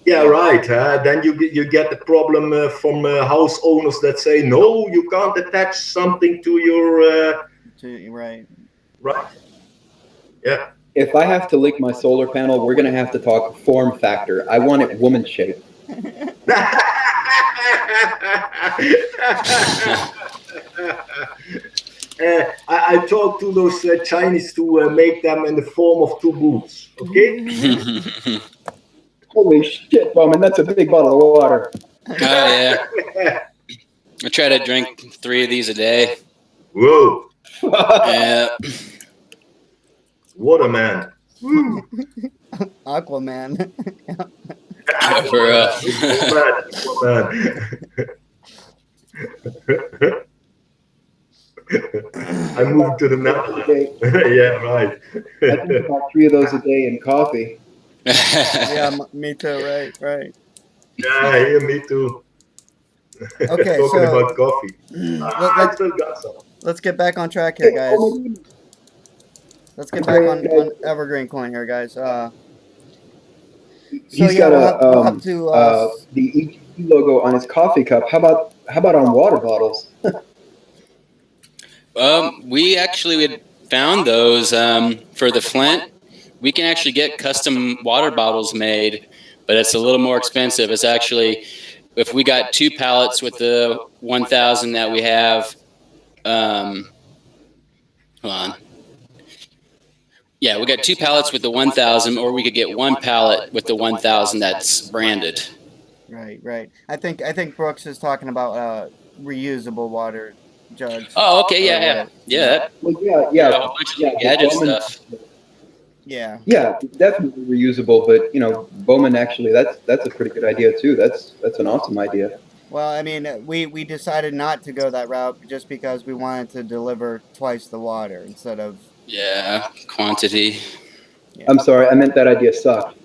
Yeah, right. Then you get the problem from house owners that say no, you can't attach something to your. Right. Right. Yeah. If I have to link my solar panel, we're going to have to talk form factor. I want it woman shaped. I talked to those Chinese to make them in the form of two boobs. Okay. Holy shit, Bowman, that's a big bottle of water. Oh, yeah. I try to drink 3 of these a day. Whoa. Yeah. What a man. Aquaman. For real. I moved to the Netherlands. Yeah, right. I drink about 3 of those a day in coffee. Yeah, me too. Right. Yeah, me too. Okay, talking so about coffee. I still got some. Let's get back on track here, guys. Let's get back on EverGreenCoin here, guys. He's got the EGP logo on his coffee cup. How about on water bottles? We actually had found those for the Flint. we can actually get custom water bottles made, but it's a little more expensive. It's actually, if we got 2 pallets with the 1,000 that we have, hold on. Yeah, we got 2 pallets with the 1,000, or we could get 1 pallet with the 1,000 that's branded. Right. I think Brooks is talking about reusable water jugs. Oh, okay, yeah. Well, We have a whole bunch of gadget stuff. Yeah. Yeah, definitely reusable. But Bowman actually, that's a pretty good idea too. That's an awesome idea. Well, I mean, we decided not to go that route just because we wanted to deliver twice the water instead of. Yeah, quantity. Yeah. I'm sorry, I meant that idea sucked.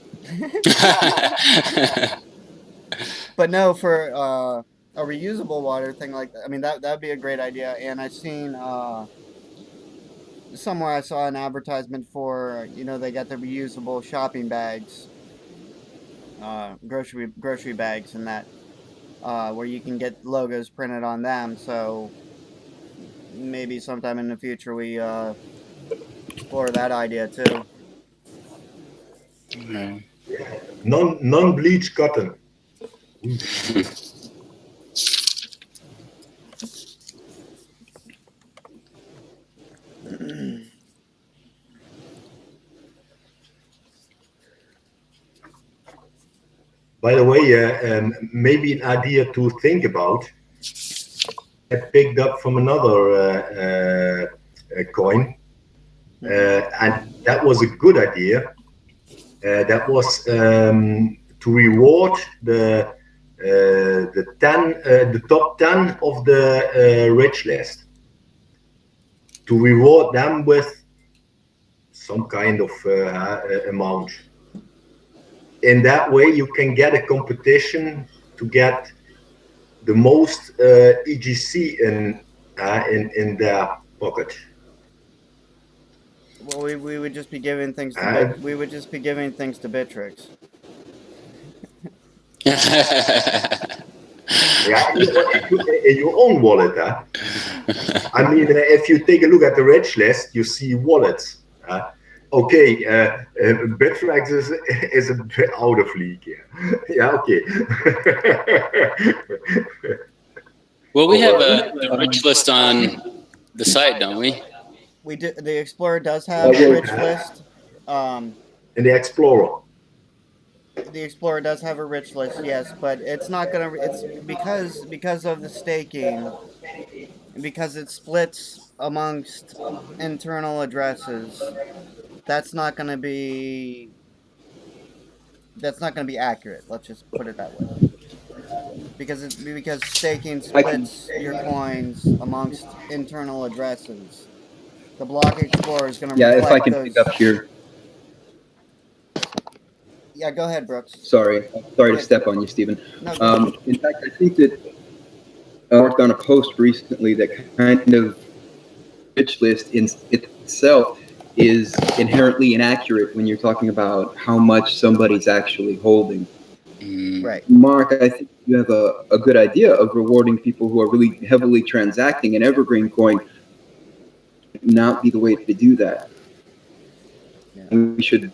But no, for a reusable water thing like that, I mean that'd be a great idea. And I've seen somewhere I saw an advertisement for they got the reusable shopping bags, grocery bags, and that where you can get logos printed on them. So maybe sometime in the future we explore that idea too. Non-bleach cotton. By the way, maybe an idea to think about. I picked up from another coin, and that was a good idea. That was to reward the top 10 of the rich list, to reward them with some kind of amount. In that way, you can get a competition to get the most EGC in their pocket. Well, we would just be giving things to we would just be giving things to Bitrix. Yeah, in your own wallet. I mean, if you take a look at the rich list, you see wallets. Okay, Bittrex is a bit out of league here. Yeah, okay. Well, we have the rich list on the site, don't we? We do. The Explorer does have a rich list. In the Explorer. The Explorer does have a rich list, yes, but it's not gonna. It's because of the staking, because it splits amongst internal addresses. That's not gonna be. That's not gonna be accurate. Let's just put it that way. Because staking splits your coins amongst internal addresses. The Block Explorer is gonna. Yeah, if I can those... pick up here. Yeah, go ahead, Brooks. Sorry to step on you, Stephen. No, in fact, I think that I worked on a post recently that kind of rich list in itself is inherently inaccurate when you're talking about how much somebody's actually holding. Right. Mark, I think you have a good idea of rewarding people who are really heavily transacting, and EverGreenCoin not be the way to do that. Yeah. And we should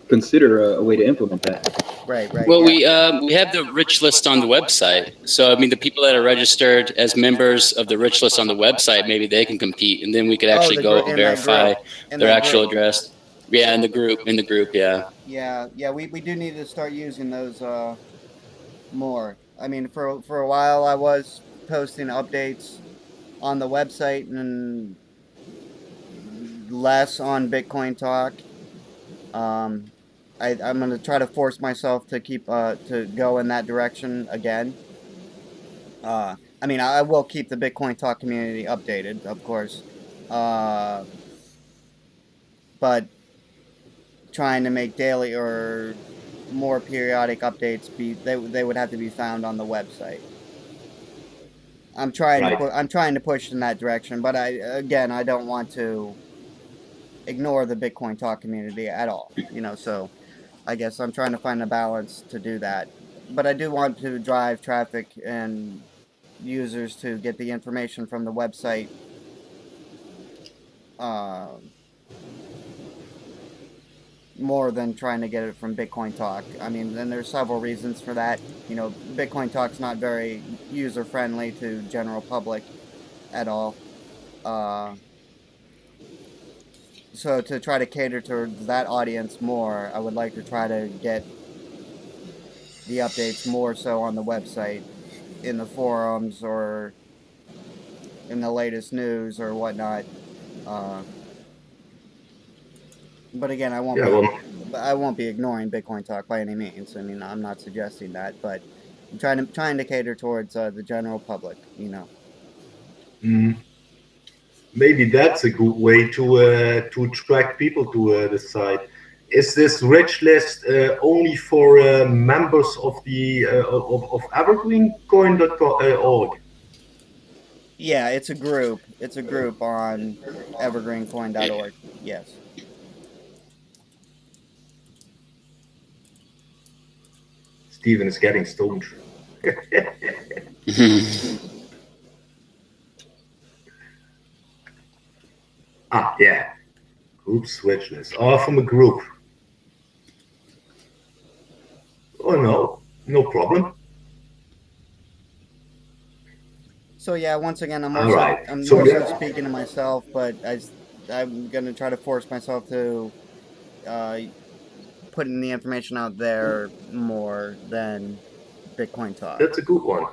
consider a way to implement that. Right. Well, we have the rich list on the website. So, I mean, the people that are registered as members of the rich list on the website, maybe they can compete, and then we could actually go verify their actual address. Yeah, in the group, yeah. Yeah, we do need to start using those more. I mean, for a while I was posting updates on the website and less on Bitcoin Talk. I'm going to try to force myself to keep to go in that direction again. I mean, I will keep the Bitcoin Talk community updated, of course, but trying to make daily or more periodic updates they would have to be found on the website. I'm trying to push in that direction, but I don't want to ignore the Bitcoin Talk community at all. So I guess I'm trying to find a balance to do that. But I do want to drive traffic and users to get the information from the website. more than trying to get it from Bitcoin Talk. I mean, then there's several reasons for that. You know, Bitcoin Talk's not very user friendly to general public at all. So to try to cater towards that audience more, I would like to try to get the updates more so on the website, in the forums, or in the latest news or whatnot. But again, I won't be ignoring Bitcoin Talk by any means. I mean, I'm not suggesting that, but I'm trying to cater towards the general public. You know. Maybe that's a good way to attract people to the site. Is this rich list only for members of the of EverGreenCoin.org? Yeah, it's a group. It's a group on EverGreenCoin.org. Yes. Steven is getting stoned. Ah, yeah. Group switch list. Oh, from a group. Oh, no problem. So yeah, once again, I'm All more right. so speaking to myself, but I'm gonna try to force myself to putting the information out there more than Bitcoin Talk. That's a good one.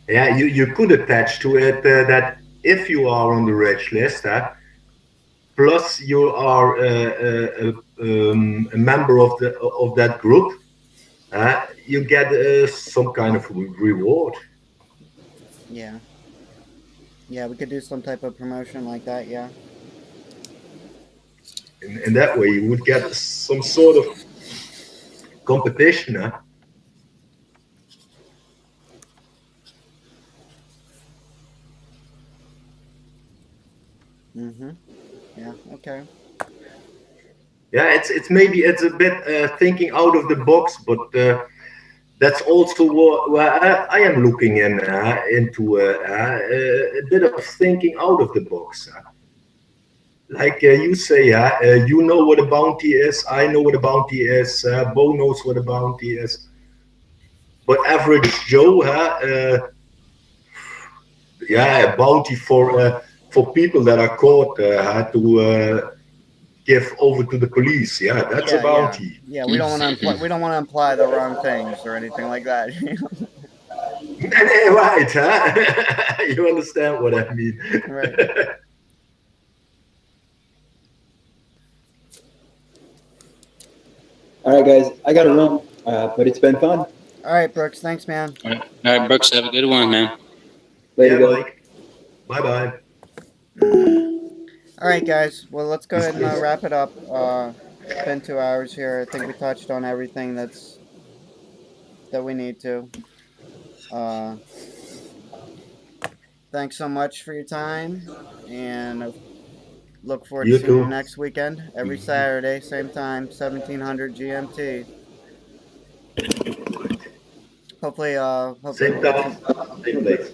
Yeah, you could attach to it that if you are on the rich list, plus you are a member of that group, you get some kind of reward. Yeah. Yeah, we could do some type of promotion like that. Yeah. In that way, you would get some sort of competition. Yeah. Okay. Yeah, it's maybe it's a bit thinking out of the box, but that's also where I am looking into a bit of thinking out of the box. Like you say, you know what a bounty is. I know what a bounty is. Bo knows what a bounty is. But average Joe, yeah, a bounty for people that are caught to give over to the police. Yeah, that's a bounty. Yeah, we don't want to imply the wrong things or anything like that. Right, huh? You understand what I mean? Right. All right, guys, I gotta run, but it's been fun. All right, Brooks. Thanks, man. All right, Brooks, have a good one, man. Later, Yeah, guys. Mike. Bye-bye. All right, guys. Well, let's go ahead and wrap it up. It's been 2 hours here. I think we touched on everything that we need to. Thanks so much for your time, and look forward to seeing you next weekend. Every Saturday, same time, 1700 GMT. Hopefully, Same time, same place.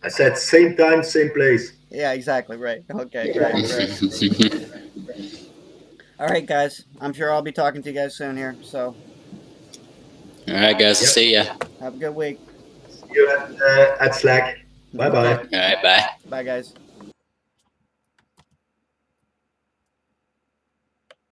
I said same time, same place. Yeah, exactly. Right. Okay, great. All right, guys. I'm sure I'll be talking to you guys soon here. So. All right, guys. Yep. See ya. Have a good week. See you at Slack. Bye-bye. All right, bye. Bye, guys.